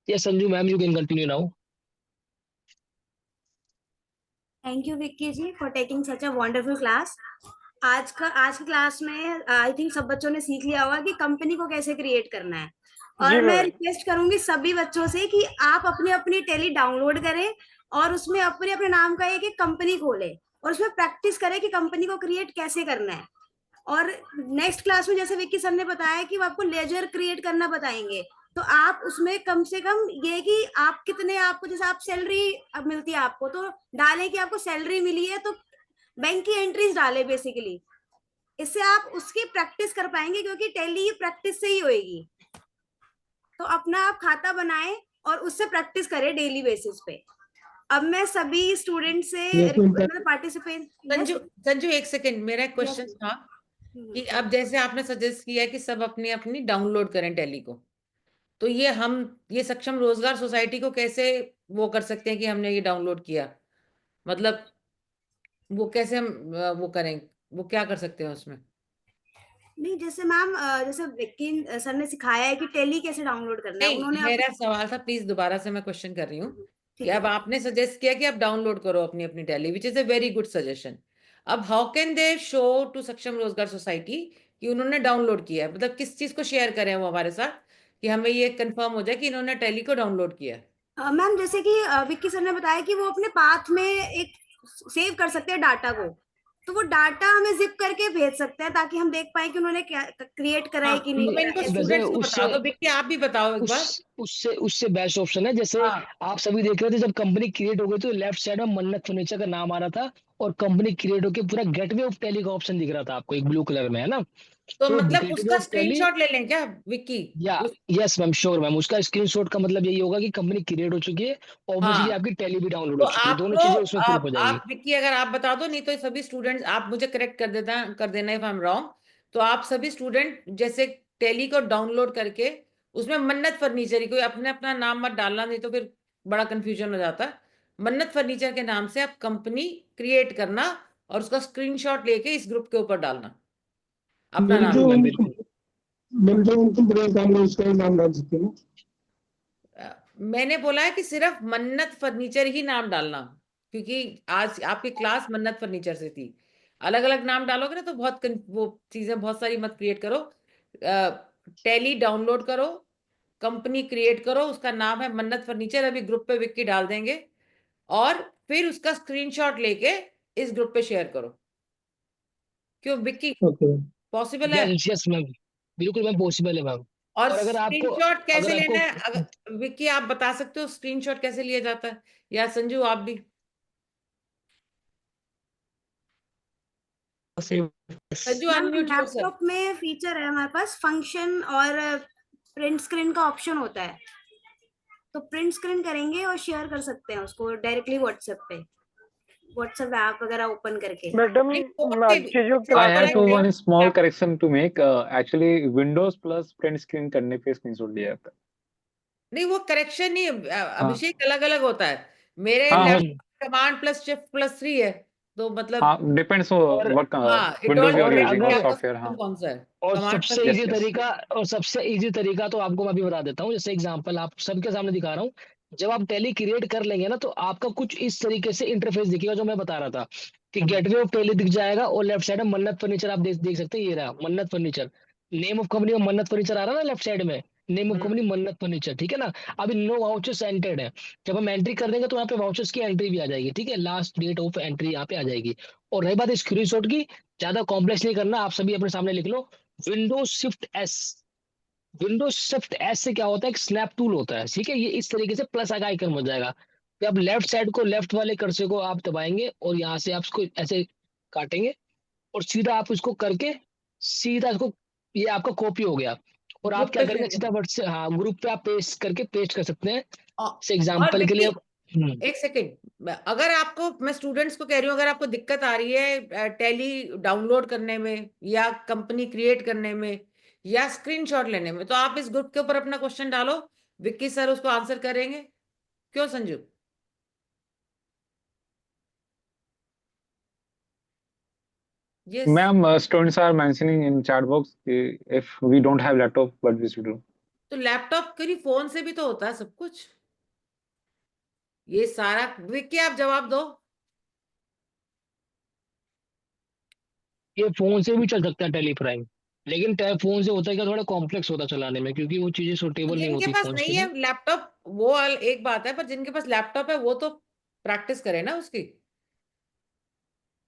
ये Sanju ma'am, you can continue now. Thank you Vicky ji for taking such a wonderful class. आज की क्लास में आई थिंक सब बच्चों ने सीख लिया होगा कि कंपनी को कैसे क्रिएट करना है। जी और मैं मैम। रिक्वेस्ट करूंगी सभी बच्चों से कि आप अपनी अपनी टैली डाउनलोड करें और उसमें अपने अपने नाम का एक एक कंपनी खोलें और उसमें प्रैक्टिस करें कि कंपनी को क्रिएट कैसे करना है। और नेक्स्ट क्लास में जैसे विक्की सर ने बताया कि वो आपको लेजर क्रिएट करना बताएंगे, तो आप उसमें कम से कम ये कि आप कितने, आपको जैसे आप सैलरी अब मिलती है आपको, तो डालें कि आपको सैलरी मिली है, तो बैंक की एंट्रीज डाले बेसिकली। इससे आप उसकी प्रैक्टिस कर पाएंगे, क्योंकि टैली प्रैक्टिस से ही होएगी। तो अपना आप खाता बनाएं और उससे प्रैक्टिस करें डेली बेसिस पे। अब मैं सभी स्टूडेंट से मतलब पार्टिसिपेट। संजू एक सेकंड, मेरा एक क्वेश्चन था कि अब जैसे आपने सजेस्ट किया है कि सब अपनी अपनी डाउनलोड करें टैली को, तो ये सक्षम रोजगार सोसाइटी को कैसे वो कर सकते हैं कि हमने ये डाउनलोड किया, मतलब वो कैसे हम वो करें, वो क्या कर सकते हैं उसमें? नहीं, जैसे मैम जैसे विक्की सर ने सिखाया है कि टैली कैसे डाउनलोड करना है, नहीं, उन्होंने मेरा सवाल था, प्लीज दोबारा से मैं क्वेश्चन कर रही हूँ कि ठीक है। अब आपने सजेस्ट किया कि आप डाउनलोड करो अपनी अपनी Tally, which is a very good suggestion. अब how can they show to Saksham Rozgar society कि उन्होंने डाउनलोड किया है, मतलब किस चीज को शेयर करें वो हमारे साथ कि हमें ये कंफर्म हो जाए कि इन्होंने टैली को डाउनलोड किया है? मैम जैसे कि विक्की सर ने बताया कि वो अपने पाथ में एक सेव कर सकते हैं डाटा को, तो वो डाटा हमें जिप करके भेज सकते हैं ताकि हम देख पाए कि उन्होंने क्या क्रिएट करा है कि नहीं तो इनको करा है। स्टूडेंट्स को उससे बता दो, विक्की आप भी बताओ एक बार। उससे उससे बेस्ट ऑप्शन है, जैसे हाँ, आप सभी देख रहे थे जब कंपनी क्रिएट हो गई तो लेफ्ट साइड में मन्नत फर्नीचर का नाम आ रहा था और कंपनी क्रिएट होकर पूरा गेटवे ऑफ टैली का ऑप्शन दिख रहा था आपको, एक ब्लू कलर में, है ना? तो तो मतलब गेटवे उसका ऑफ टैली, स्क्रीनशॉट ले लें क्या विक्की? या यस मैम, श्योर मैम, उसका स्क्रीनशॉट का मतलब यही होगा कि कंपनी क्रिएट हो चुकी है, ऑब्वियसली हाँ, आपकी टैली भी डाउनलोड तो हो चुकी है, दोनों आपको चीजें उसमें प्रूफ हो जाएगी। आप विक्की अगर आप बता दो, नहीं तो सभी स्टूडेंट्स आप मुझे करेक्ट कर देना इफ आई एम रॉन्ग। तो आप सभी स्टूडेंट जैसे टैली को डाउनलोड करके उसमें मन्नत फर्नीचर ही, कोई अपने अपना नाम मत डालना, नहीं तो फिर बड़ा कंफ्यूजन हो जाता है। मन्नत फर्नीचर के नाम से आप कंपनी क्रिएट करना और उसका स्क्रीनशॉट लेके इस ग्रुप के ऊपर डालना अपना नाम। बिल्कुल मैम, बिल्कुल। मैंने बोला है कि सिर्फ मन्नत फर्नीचर ही नाम डालना, क्योंकि आज आपकी क्लास मन्नत फर्नीचर से थी। अलग अलग नाम डालोगे ना तो वो चीजें बहुत सारी मत क्रिएट करो। टैली डाउनलोड करो, कंपनी क्रिएट करो, उसका नाम है मन्नत फर्नीचर, अभी ग्रुप पे विक्की डाल देंगे, और फिर उसका स्क्रीनशॉट लेके इस ग्रुप पे शेयर करो। क्यों विक्की, पॉसिबल है? यस यस मैम, बिल्कुल मैम, पॉसिबल है मैम। और और स्क्रीनशॉट कैसे अगर लेना आपको है, अगर विक्की आप बता सकते हो स्क्रीनशॉट कैसे लिया जाता है, या संजू आप भी? Sanju ma'am unmute yourself. Laptop में फीचर है हमारे पास फंक्शन और प्रिंट स्क्रीन का ऑप्शन होता है, तो प्रिंट स्क्रीन करेंगे और शेयर कर सकते हैं उसको डायरेक्टली व्हाट्सएप पे, व्हाट्सएप ऐप वगैरह ओपन करके। मैडम मैं चीजों की I क्लास have ले to लूंगा। one small correction to make. Actually, Windows plus print screen करने पे स्क्रीनशॉट लिया जाता है। नहीं, वो करेक्शन नहीं, अभिषेक अलग अलग होता है। मेरे हाँ laptop command plus shift plus 3 है, तो मतलब हाँ, डिपेंड्स हो और what हाँ, it Windows all you are और डिपेंड्स using कि or अगर आपका software। हाँ सिस्टम कौन सा है। और कमांड सबसे प्लस yes इजी yes तरीका तो आपको मैं भी बता देता हूँ, जैसे एग्जांपल आप सबके सामने दिखा रहा हूँ। जब आप टैली क्रिएट कर लेंगे ना तो आपका कुछ इस तरीके से इंटरफेस दिखेगा जो मैं बता रहा था कि गेटवे ऑफ टैली दिख जाएगा और लेफ्ट साइड में मन्नत फर्नीचर आप देख सकते हैं, ये रहा मन्नत फर्नीचर, नेम ऑफ कंपनी में मन्नत फर्नीचर आ रहा है ना लेफ्ट साइड में, नेम ऑफ कंपनी मन्नत फर्नीचर, ठीक है ना? अभी नो वाउचर्स एंटर्ड है, जब हम एंट्री कर देंगे तो यहाँ पे वाउचर्स की एंट्री भी आ जाएगी, ठीक है, लास्ट डेट ऑफ एंट्री यहाँ पे आ जाएगी। और रही बात स्क्रीनशॉट की, ज्यादा कॉम्प्लेक्स नहीं करना, आप सभी अपने सामने लिख लो Windows shift S. Windows shift S से क्या होता है, एक स्नैप टूल होता है, ठीक है, ये इस तरीके से प्लस का आइकन हो जाएगा। फिर आप लेफ्ट साइड को, लेफ्ट वाले कर्सर को आप दबाएंगे और यहाँ से आप इसको ऐसे काटेंगे और सीधा आप इसको करके सीधा इसको, ये आपका कॉपी हो गया। और आप ग्रुप क्या पे करेंगे, शेयर सीधा वर्ड से, हाँ, ग्रुप पे आप पेस्ट करके पेस्ट कर सकते हैं। करो। और एग्जाम्पल के लिए विक्की एक सेकेंड, अगर आपको, मैं स्टूडेंट्स को कह रही हूँ, अगर आपको दिक्कत आ रही है टैली डाउनलोड करने में या कंपनी क्रिएट करने में या स्क्रीनशॉट लेने में, तो आप इस ग्रुप के ऊपर अपना क्वेश्चन डालो, विक्की सर उसको आंसर करेंगे। क्यों Sanju? Yes. ma'am, students are mentioning in chat box if we don't have laptop what we should do। तो लैपटॉप के लिए फोन से भी तो होता है सब कुछ, ये सारा। विक्की आप जवाब दो। ये फोन से भी चल सकता है टेली प्राइम, लेकिन फोन से होता है क्या, थोड़ा कॉम्प्लेक्स होता है चलाने में, क्योंकि वो चीजें सूटेबल नहीं जिनके होती पास फोन के नहीं है लिए। लैपटॉप वो एक बात है, पर जिनके पास लैपटॉप है वो तो प्रैक्टिस करे ना उसकी,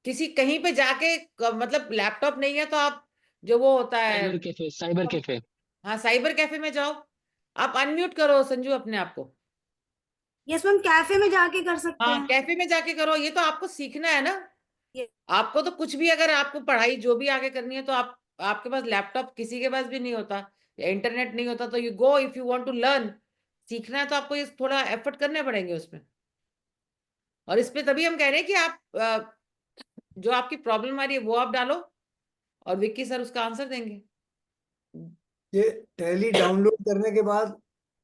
किसी कहीं पे जाके मतलब लैपटॉप नहीं है तो आप जो वो होता है, साइबर कैफे, साइबर कैफे। हाँ साइबर कैफे में जाओ, आप अनम्यूट करो संजू अपने आप को। यस मैम, कैफे में जाके कर सकते हाँ हैं। कैफे में जाके करो, ये तो आपको सीखना है ना। Yes. आपको तो कुछ भी, अगर आपको पढ़ाई जो भी आगे करनी है तो आपके पास लैपटॉप किसी के पास भी नहीं होता या इंटरनेट नहीं होता, तो you go if you want to learn. सीखना है तो आपको ये थोड़ा एफर्ट करने पड़ेंगे उसमें। और इस पे तभी हम कह रहे हैं कि आप जो आपकी प्रॉब्लम आ रही है वो आप डालो और विक्की सर उसका आंसर देंगे। ये टैली डाउनलोड करने के बाद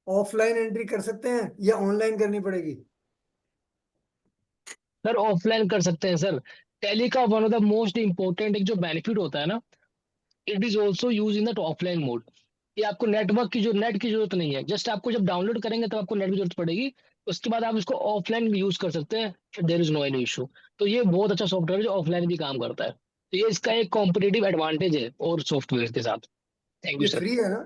ऑफलाइन एंट्री कर सकते हैं या ऑनलाइन करनी पड़ेगी? सर ऑफलाइन कर सकते हैं सर। टैली का one of the most important एक जो बेनिफिट होता है ना, it is also use in the offline mode. ये आपको नेट की जरूरत नहीं है, जस्ट आपको जब डाउनलोड करेंगे तब आपको नेट की जरूरत पड़ेगी। उसके बाद आप इसको ऑफलाइन भी यूज कर सकते हैं, there is no any issue. तो ये बहुत अच्छा सॉफ्टवेयर है जो ऑफलाइन भी काम करता है, तो ये इसका एक कॉम्पिटिटिव एडवांटेज है और सॉफ्टवेयर के साथ। थैंक यू ये सर। फ्री है ना?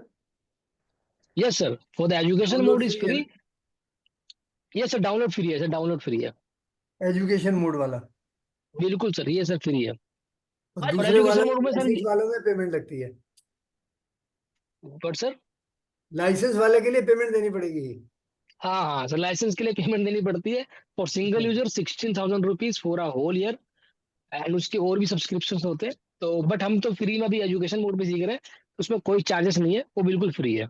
Yes sir, for the education download mode is free है free. Yes sir, download free है सर, डाउनलोड फ्री है। एजुकेशन मोड वाला? बिल्कुल सर, ये सर फ्री है। और और दूसरे वाले एजुकेशन मोड में सर, लाइसेंस वालों में पेमेंट लगती है? बट सर, लाइसेंस वाले के लिए पेमेंट देनी पड़ेगी? हाँ हाँ सर, लाइसेंस के लिए पेमेंट देनी पड़ती है। For single user 16,000 rupees for a whole year, and उसके और भी सब्सक्रिप्शन होते हैं। तो बट हम तो फ्री में अभी एजुकेशन मोड पे सीख रहे हैं, उसमें कोई चार्जेस नहीं है, वो बिल्कुल फ्री है।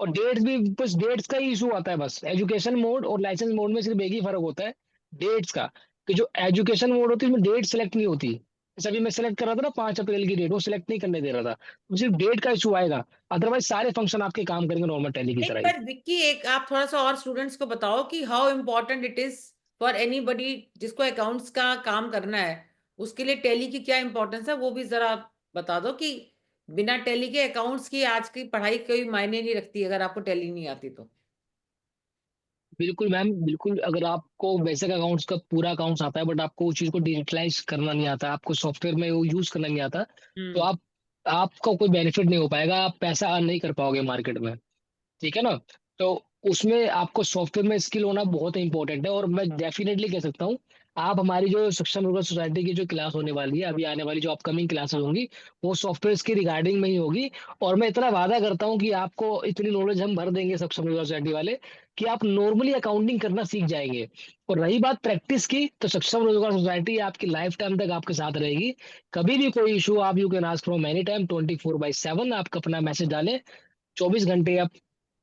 और डेट्स भी, बस डेट्स का ही इशू आता है। बस एजुकेशन मोड और लाइसेंस मोड में सिर्फ एक ही फर्क होता है, डेट्स का। कि जो एजुकेशन मोड होती है उसमें डेट सेलेक्ट नहीं होती। जैसे अभी मैं सेलेक्ट कर रहा था ना 5 अप्रैल की डेट, वो सिलेक्ट नहीं करने दे रहा था, तो सिर्फ डेट का इशू आएगा। अदरवाइज सारे फंक्शन आपके काम करेंगे नॉर्मल टैली की नहीं तरह ही। पर विक्की, एक आप थोड़ा सा और स्टूडेंट्स को बताओ कि how important it is for anybody जिसको अकाउंट्स का काम करना है, उसके लिए टैली की क्या इंपॉर्टेंस है वो भी जरा बता दो। कि बिना टैली के अकाउंट्स की आज की पढ़ाई कोई मायने नहीं रखती अगर आपको टैली नहीं आती तो। बिल्कुल मैम, बिल्कुल। अगर आपको बेसिक अकाउंट्स का पूरा अकाउंट्स आता है बट आपको उस चीज को डिजिटलाइज करना नहीं आता, आपको सॉफ्टवेयर में वो यूज करना नहीं आता, तो आपका कोई बेनिफिट नहीं हो पाएगा, आप पैसा अर्न नहीं कर पाओगे मार्केट में। ठीक है ना? तो उसमें आपको सॉफ्टवेयर में स्किल होना बहुत इंपॉर्टेंट है। और मैं डेफिनेटली कह सकता हूँ, आप हमारी जो सक्षम रूरल सोसाइटी की जो क्लास होने वाली है, अभी आने वाली जो अपकमिंग क्लासेस होंगी, वो सॉफ्टवेयर की रिगार्डिंग में ही होगी। और मैं इतना वादा करता हूँ कि आपको इतनी नॉलेज हम भर देंगे सक्षम रूरल सोसाइटी वाले, कि आप नॉर्मली अकाउंटिंग करना सीख जाएंगे। और रही बात प्रैक्टिस की, तो सक्षम रोजगार सोसाइटी आपकी लाइफ टाइम तक आपके साथ रहेगी। कभी भी कोई इशू, आप you can ask from any time, 24/7 आप अपना मैसेज डालें, 24 घंटे, आप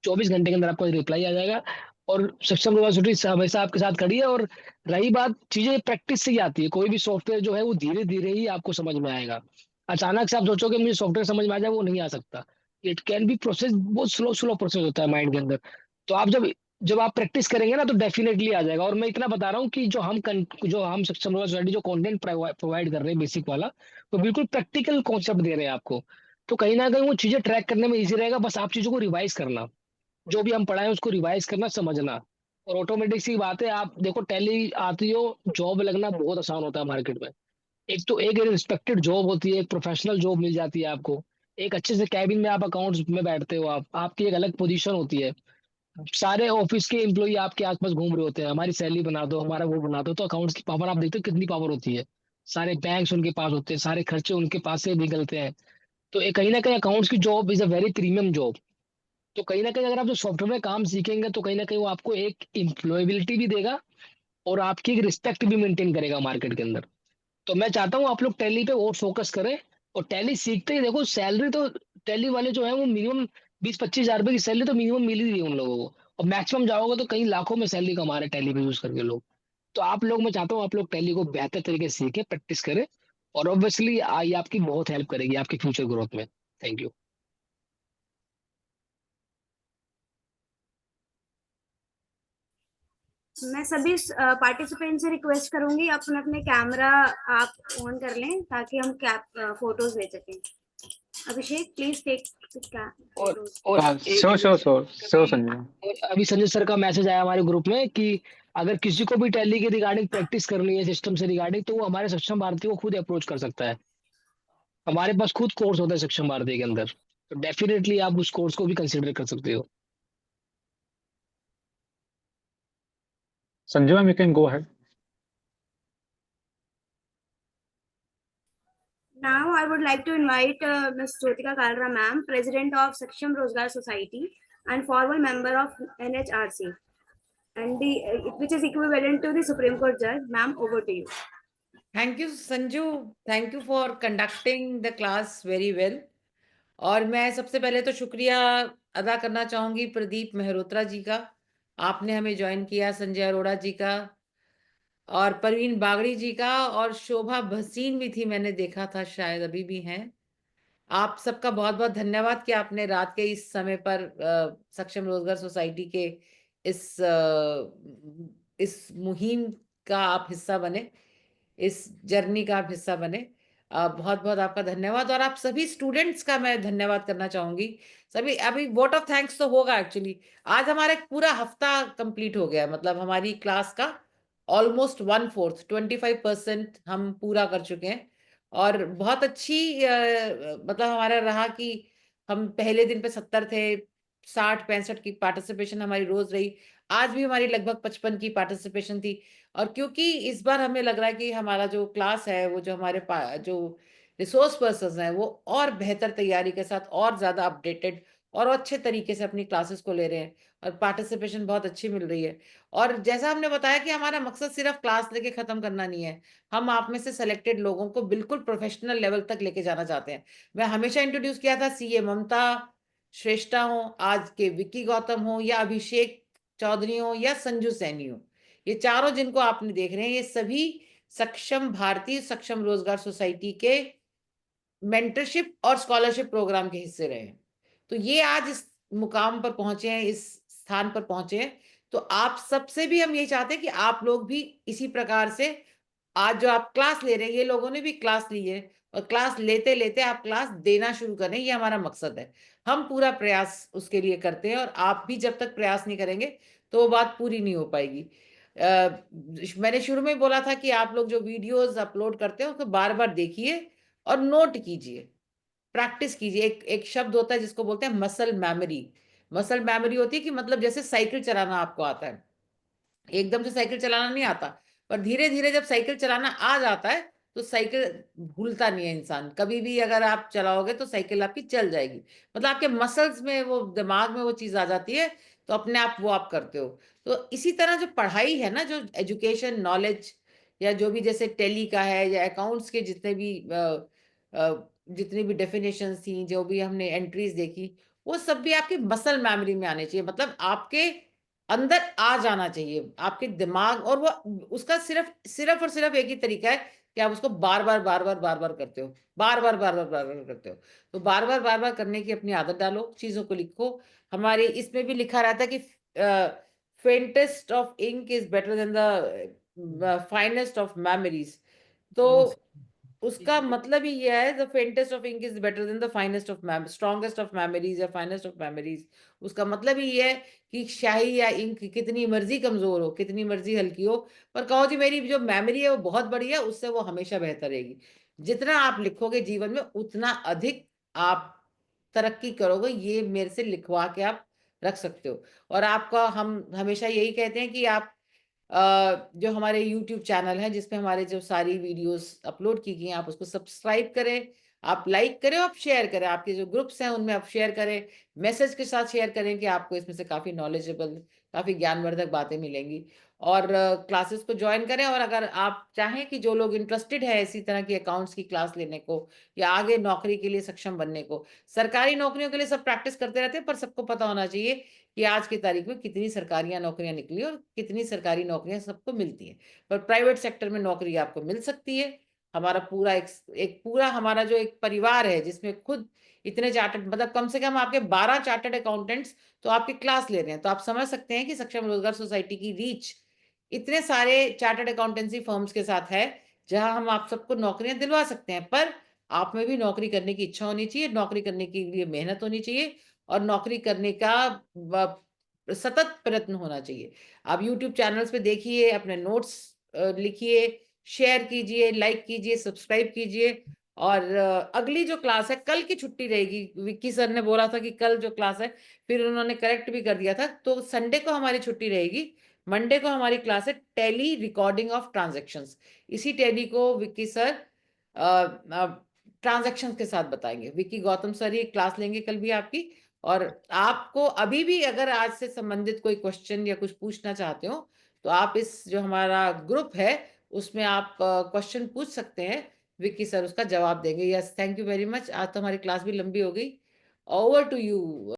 24 घंटे के अंदर आपको रिप्लाई आ जाएगा। और सक्षम यूनिवर्सिटी हमेशा आपके साथ खड़ी है। और रही बात, चीजें प्रैक्टिस से ही आती है। कोई भी सॉफ्टवेयर जो है वो धीरे धीरे ही आपको समझ में आएगा। अचानक से आप सोचोगे मुझे सॉफ्टवेयर समझ में आ जाए, वो नहीं आ सकता। इट कैन बी प्रोसेस, बहुत स्लो स्लो प्रोसेस होता है माइंड के अंदर। तो आप जब जब आप प्रैक्टिस करेंगे ना, तो डेफिनेटली आ जाएगा। और मैं इतना बता रहा हूँ कि जो हम सक्षम सोसाइटी जो कंटेंट प्रोवाइड कर रहे हैं बेसिक वाला, तो बिल्कुल प्रैक्टिकल कॉन्सेप्ट दे रहे हैं आपको। तो कहीं ना कहीं वो चीजें ट्रैक करने में इजी रहेगा। बस आप चीजों को रिवाइज करना, जो भी हम पढ़ाएं उसको रिवाइज करना, समझना। और ऑटोमेटिक सी बात है, आप देखो टैली आती हो, जॉब लगना बहुत आसान होता है मार्केट में। एक तो एक रिस्पेक्टेड जॉब होती है, एक प्रोफेशनल जॉब मिल जाती है आपको। एक अच्छे से कैबिन में आप अकाउंट्स में बैठते हो, आप आपकी एक अलग पोजीशन होती है। सारे ऑफिस के एम्प्लॉई आपके आसपास घूम रहे होते हैं, हमारी सैलरी बना दो, हमारा वो बना दो। तो अकाउंट्स की पावर आप देखते हो कितनी पावर होती है। सारे बैंक्स उनके पास होते हैं, सारे खर्चे उनके पास से निकलते हैं। तो एक कहीं ना कहीं अकाउंट्स की job is a very premium job. तो कहीं ना कहीं अगर आप जो सॉफ्टवेयर में काम सीखेंगे, तो कहीं ना कहीं वो आपको एक एम्प्लॉयबिलिटी भी देगा और आपकी एक रिस्पेक्ट भी मेंटेन करेगा मार्केट के अंदर। तो मैं चाहता हूँ आप लोग टैली पे और फोकस करें। और टैली सीखते ही देखो, सैलरी तो टैली वाले जो है वो मिनिमम 20-25 हज़ार रुपए की सैलरी तो मिनिमम मिल ही रही है उन लोगों को। और मैक्सिमम जाओगे तो कई लाखों में सैलरी कमा रहे टैली पे यूज करके लोग। तो आप लोग, मैं चाहता हूँ आप लोग टैली को बेहतर तरीके से सीखें, प्रैक्टिस करें। और ऑब्वियसली ये आपकी बहुत हेल्प करेगी आपकी फ्यूचर ग्रोथ में। Thank you. मैं सभी पार्टिसिपेंट से रिक्वेस्ट करूंगी अपने अपने कैमरा आप ऑन कर लें ताकि हम फोटोज ले सकें। अभिषेक प्लीज टेक और फोटोज। और sure sure sure sure Sanjay. और अभी संजय सर का मैसेज आया हमारे ग्रुप में कि अगर किसी को भी टैली के रिगार्डिंग प्रैक्टिस करनी है सिस्टम से रिगार्डिंग, तो वो हमारे सक्षम भारती को खुद अप्रोच कर सकता है। हमारे पास खुद कोर्स होता है सक्षम भारती के अंदर। तो डेफिनेटली आप उस कोर्स को भी कंसिडर कर सकते हो। Sanjay ma'am, you can go ahead. Now I would like to invite Ms. Jyotika Kalra ma'am, President of Saksham Rozgar Society, and former member of NHRC, and which is equivalent to the Supreme Court judge. Ma'am, over to you. Thank you, Sanju. Thank you for conducting the class very well. और मैं सबसे पहले तो शुक्रिया अदा करना चाहूंगी प्रदीप मेहरोत्रा जी का, आपने हमें ज्वाइन किया, संजय अरोड़ा जी का और परवीन बागड़ी जी का, और शोभा भसीन भी थी, मैंने देखा था, शायद अभी भी हैं। आप सबका बहुत बहुत धन्यवाद कि आपने रात के इस समय पर सक्षम रोजगार सोसाइटी के इस मुहिम का आप हिस्सा बने, इस जर्नी का आप हिस्सा बने। बहुत बहुत आपका धन्यवाद। और आप सभी स्टूडेंट्स का मैं धन्यवाद करना चाहूंगी। सभी, अभी वोट ऑफ थैंक्स तो होगा एक्चुअली। आज हमारा एक पूरा हफ्ता कंप्लीट हो गया, मतलब हमारी क्लास का ऑलमोस्ट 1/4 25% हम पूरा कर चुके हैं। और बहुत अच्छी मतलब हमारा रहा कि हम पहले दिन पे 70 थे, 60-65 की पार्टिसिपेशन हमारी रोज रही। आज भी हमारी लगभग 55 की पार्टिसिपेशन थी। और क्योंकि इस बार हमें लग रहा है कि हमारा जो क्लास है, वो जो हमारे जो रिसोर्स पर्सन है, वो और बेहतर तैयारी के साथ और ज्यादा अपडेटेड और अच्छे तरीके से अपनी क्लासेस को ले रहे हैं, और पार्टिसिपेशन बहुत अच्छी मिल रही है। और जैसा हमने बताया कि हमारा मकसद सिर्फ क्लास लेके खत्म करना नहीं है, हम आप में से सेलेक्टेड लोगों को बिल्कुल प्रोफेशनल लेवल तक लेके जाना चाहते हैं। मैं हमेशा इंट्रोड्यूस किया था, सीए ममता श्रेष्ठा हो, आज के विक्की गौतम हो, या अभिषेक चौधरी हो, या संजू सैनी हो, ये चारों जिनको आपने देख रहे हैं, ये सभी सक्षम भारतीय सक्षम रोजगार सोसाइटी के मेंटरशिप और स्कॉलरशिप प्रोग्राम के हिस्से रहे हैं। तो ये आज इस मुकाम पर पहुंचे हैं, इस स्थान पर पहुंचे हैं। तो आप सबसे भी हम यही चाहते हैं कि आप लोग भी इसी प्रकार से, आज जो आप क्लास ले रहे हैं, ये लोगों ने भी क्लास ली है, और क्लास लेते लेते आप क्लास देना शुरू करें, ये हमारा मकसद है। हम पूरा प्रयास उसके लिए करते हैं, और आप भी जब तक प्रयास नहीं करेंगे तो वो बात पूरी नहीं हो पाएगी। मैंने शुरू में बोला था कि आप लोग जो वीडियोस अपलोड करते हैं उसको बार बार देखिए और नोट कीजिए, प्रैक्टिस कीजिए। एक शब्द होता है जिसको बोलते हैं मसल मेमोरी। मसल मेमोरी होती है कि मतलब जैसे साइकिल चलाना आपको आता है, एकदम से साइकिल चलाना नहीं आता, पर धीरे धीरे जब साइकिल चलाना आ जाता है तो साइकिल भूलता नहीं है इंसान। कभी भी अगर आप चलाओगे तो साइकिल आपकी चल जाएगी, मतलब आपके मसल्स में, वो दिमाग में वो चीज आ जाती है, तो अपने आप वो आप करते हो। तो इसी तरह जो पढ़ाई है ना, जो एजुकेशन नॉलेज, या जो भी जैसे टेली का है, या अकाउंट्स के जितनी भी डेफिनेशन थी, जो भी हमने एंट्रीज देखी, वो सब भी आपकी मसल मेमोरी में आने चाहिए, मतलब आपके अंदर आ जाना चाहिए, आपके दिमाग। और वो उसका सिर्फ सिर्फ और सिर्फ एक ही तरीका है कि आप उसको बार बार बार बार बार बार करते हो, बार बार बार बार बार बार करते हो। तो बार बार करने की अपनी आदत डालो, चीजों को लिखो। हमारे इसमें भी लिखा रहता है कि faintest of ink is better than the finest of memories. तो उसका मतलब ही यह है, the faintest of ink is better than the finest of strongest of memories, या फाइनेस्ट ऑफ मेमोरीज। उसका मतलब ही यह है कि स्याही या इंक कितनी मर्जी कमजोर हो, कितनी मर्जी हल्की हो, पर कहो जी मेरी जो मेमोरी है वो बहुत बड़ी है, उससे वो हमेशा बेहतर रहेगी। जितना आप लिखोगे जीवन में, उतना अधिक आप तरक्की करोगे, ये मेरे से लिखवा के आप रख सकते हो। और आपका, हम हमेशा यही कहते हैं कि आप जो हमारे YouTube चैनल है, जिसपे हमारे जो सारी वीडियोस अपलोड की गई हैं, आप उसको सब्सक्राइब करें, आप लाइक करें, आप शेयर करें, आपके जो ग्रुप्स हैं उनमें आप शेयर करें, मैसेज के साथ शेयर करें कि आपको इसमें से काफ़ी नॉलेजेबल, काफ़ी ज्ञानवर्धक बातें मिलेंगी। और क्लासेस को ज्वाइन करें। और अगर आप चाहें कि जो लोग इंटरेस्टेड है इसी तरह की अकाउंट्स की क्लास लेने को, या आगे नौकरी के लिए सक्षम बनने को, सरकारी नौकरियों के लिए सब प्रैक्टिस करते रहते हैं, पर सबको पता होना चाहिए कि आज की तारीख में कितनी सरकारी नौकरियां निकली और कितनी सरकारी नौकरियां सबको मिलती हैं, पर प्राइवेट सेक्टर में नौकरी आपको मिल सकती है। हमारा पूरा एक पूरा हमारा जो एक परिवार है, जिसमें खुद इतने चार्टर्ड, मतलब कम से कम आपके 12 चार्टर्ड अकाउंटेंट्स तो आपकी क्लास ले रहे हैं। तो आप समझ सकते हैं कि सक्षम रोजगार सोसाइटी की रीच इतने सारे चार्टर्ड अकाउंटेंसी फर्म्स के साथ है, जहां हम आप सबको नौकरियां दिलवा सकते हैं। पर आप में भी नौकरी करने की इच्छा होनी चाहिए, नौकरी करने के लिए मेहनत होनी चाहिए, और नौकरी करने का सतत प्रयत्न होना चाहिए। आप YouTube चैनल्स पे देखिए, अपने नोट्स लिखिए, शेयर कीजिए, लाइक कीजिए, सब्सक्राइब कीजिए। और अगली जो क्लास है, कल की छुट्टी रहेगी। विक्की सर ने बोला था कि कल जो क्लास है, फिर उन्होंने करेक्ट भी कर दिया था, तो संडे को हमारी छुट्टी रहेगी। मंडे को हमारी क्लास है टैली रिकॉर्डिंग ऑफ ट्रांजैक्शंस। इसी टैली को विक्की सर ट्रांजैक्शंस के साथ बताएंगे। विक्की गौतम सर ये क्लास लेंगे कल भी आपकी, और आपको अभी भी अगर आज से संबंधित कोई क्वेश्चन या कुछ पूछना चाहते हो तो आप इस जो हमारा ग्रुप है उसमें आप क्वेश्चन पूछ सकते हैं, विक्की सर उसका जवाब देंगे। Yes, thank you very much. आज तो हमारी क्लास भी लंबी हो गई। Over to you.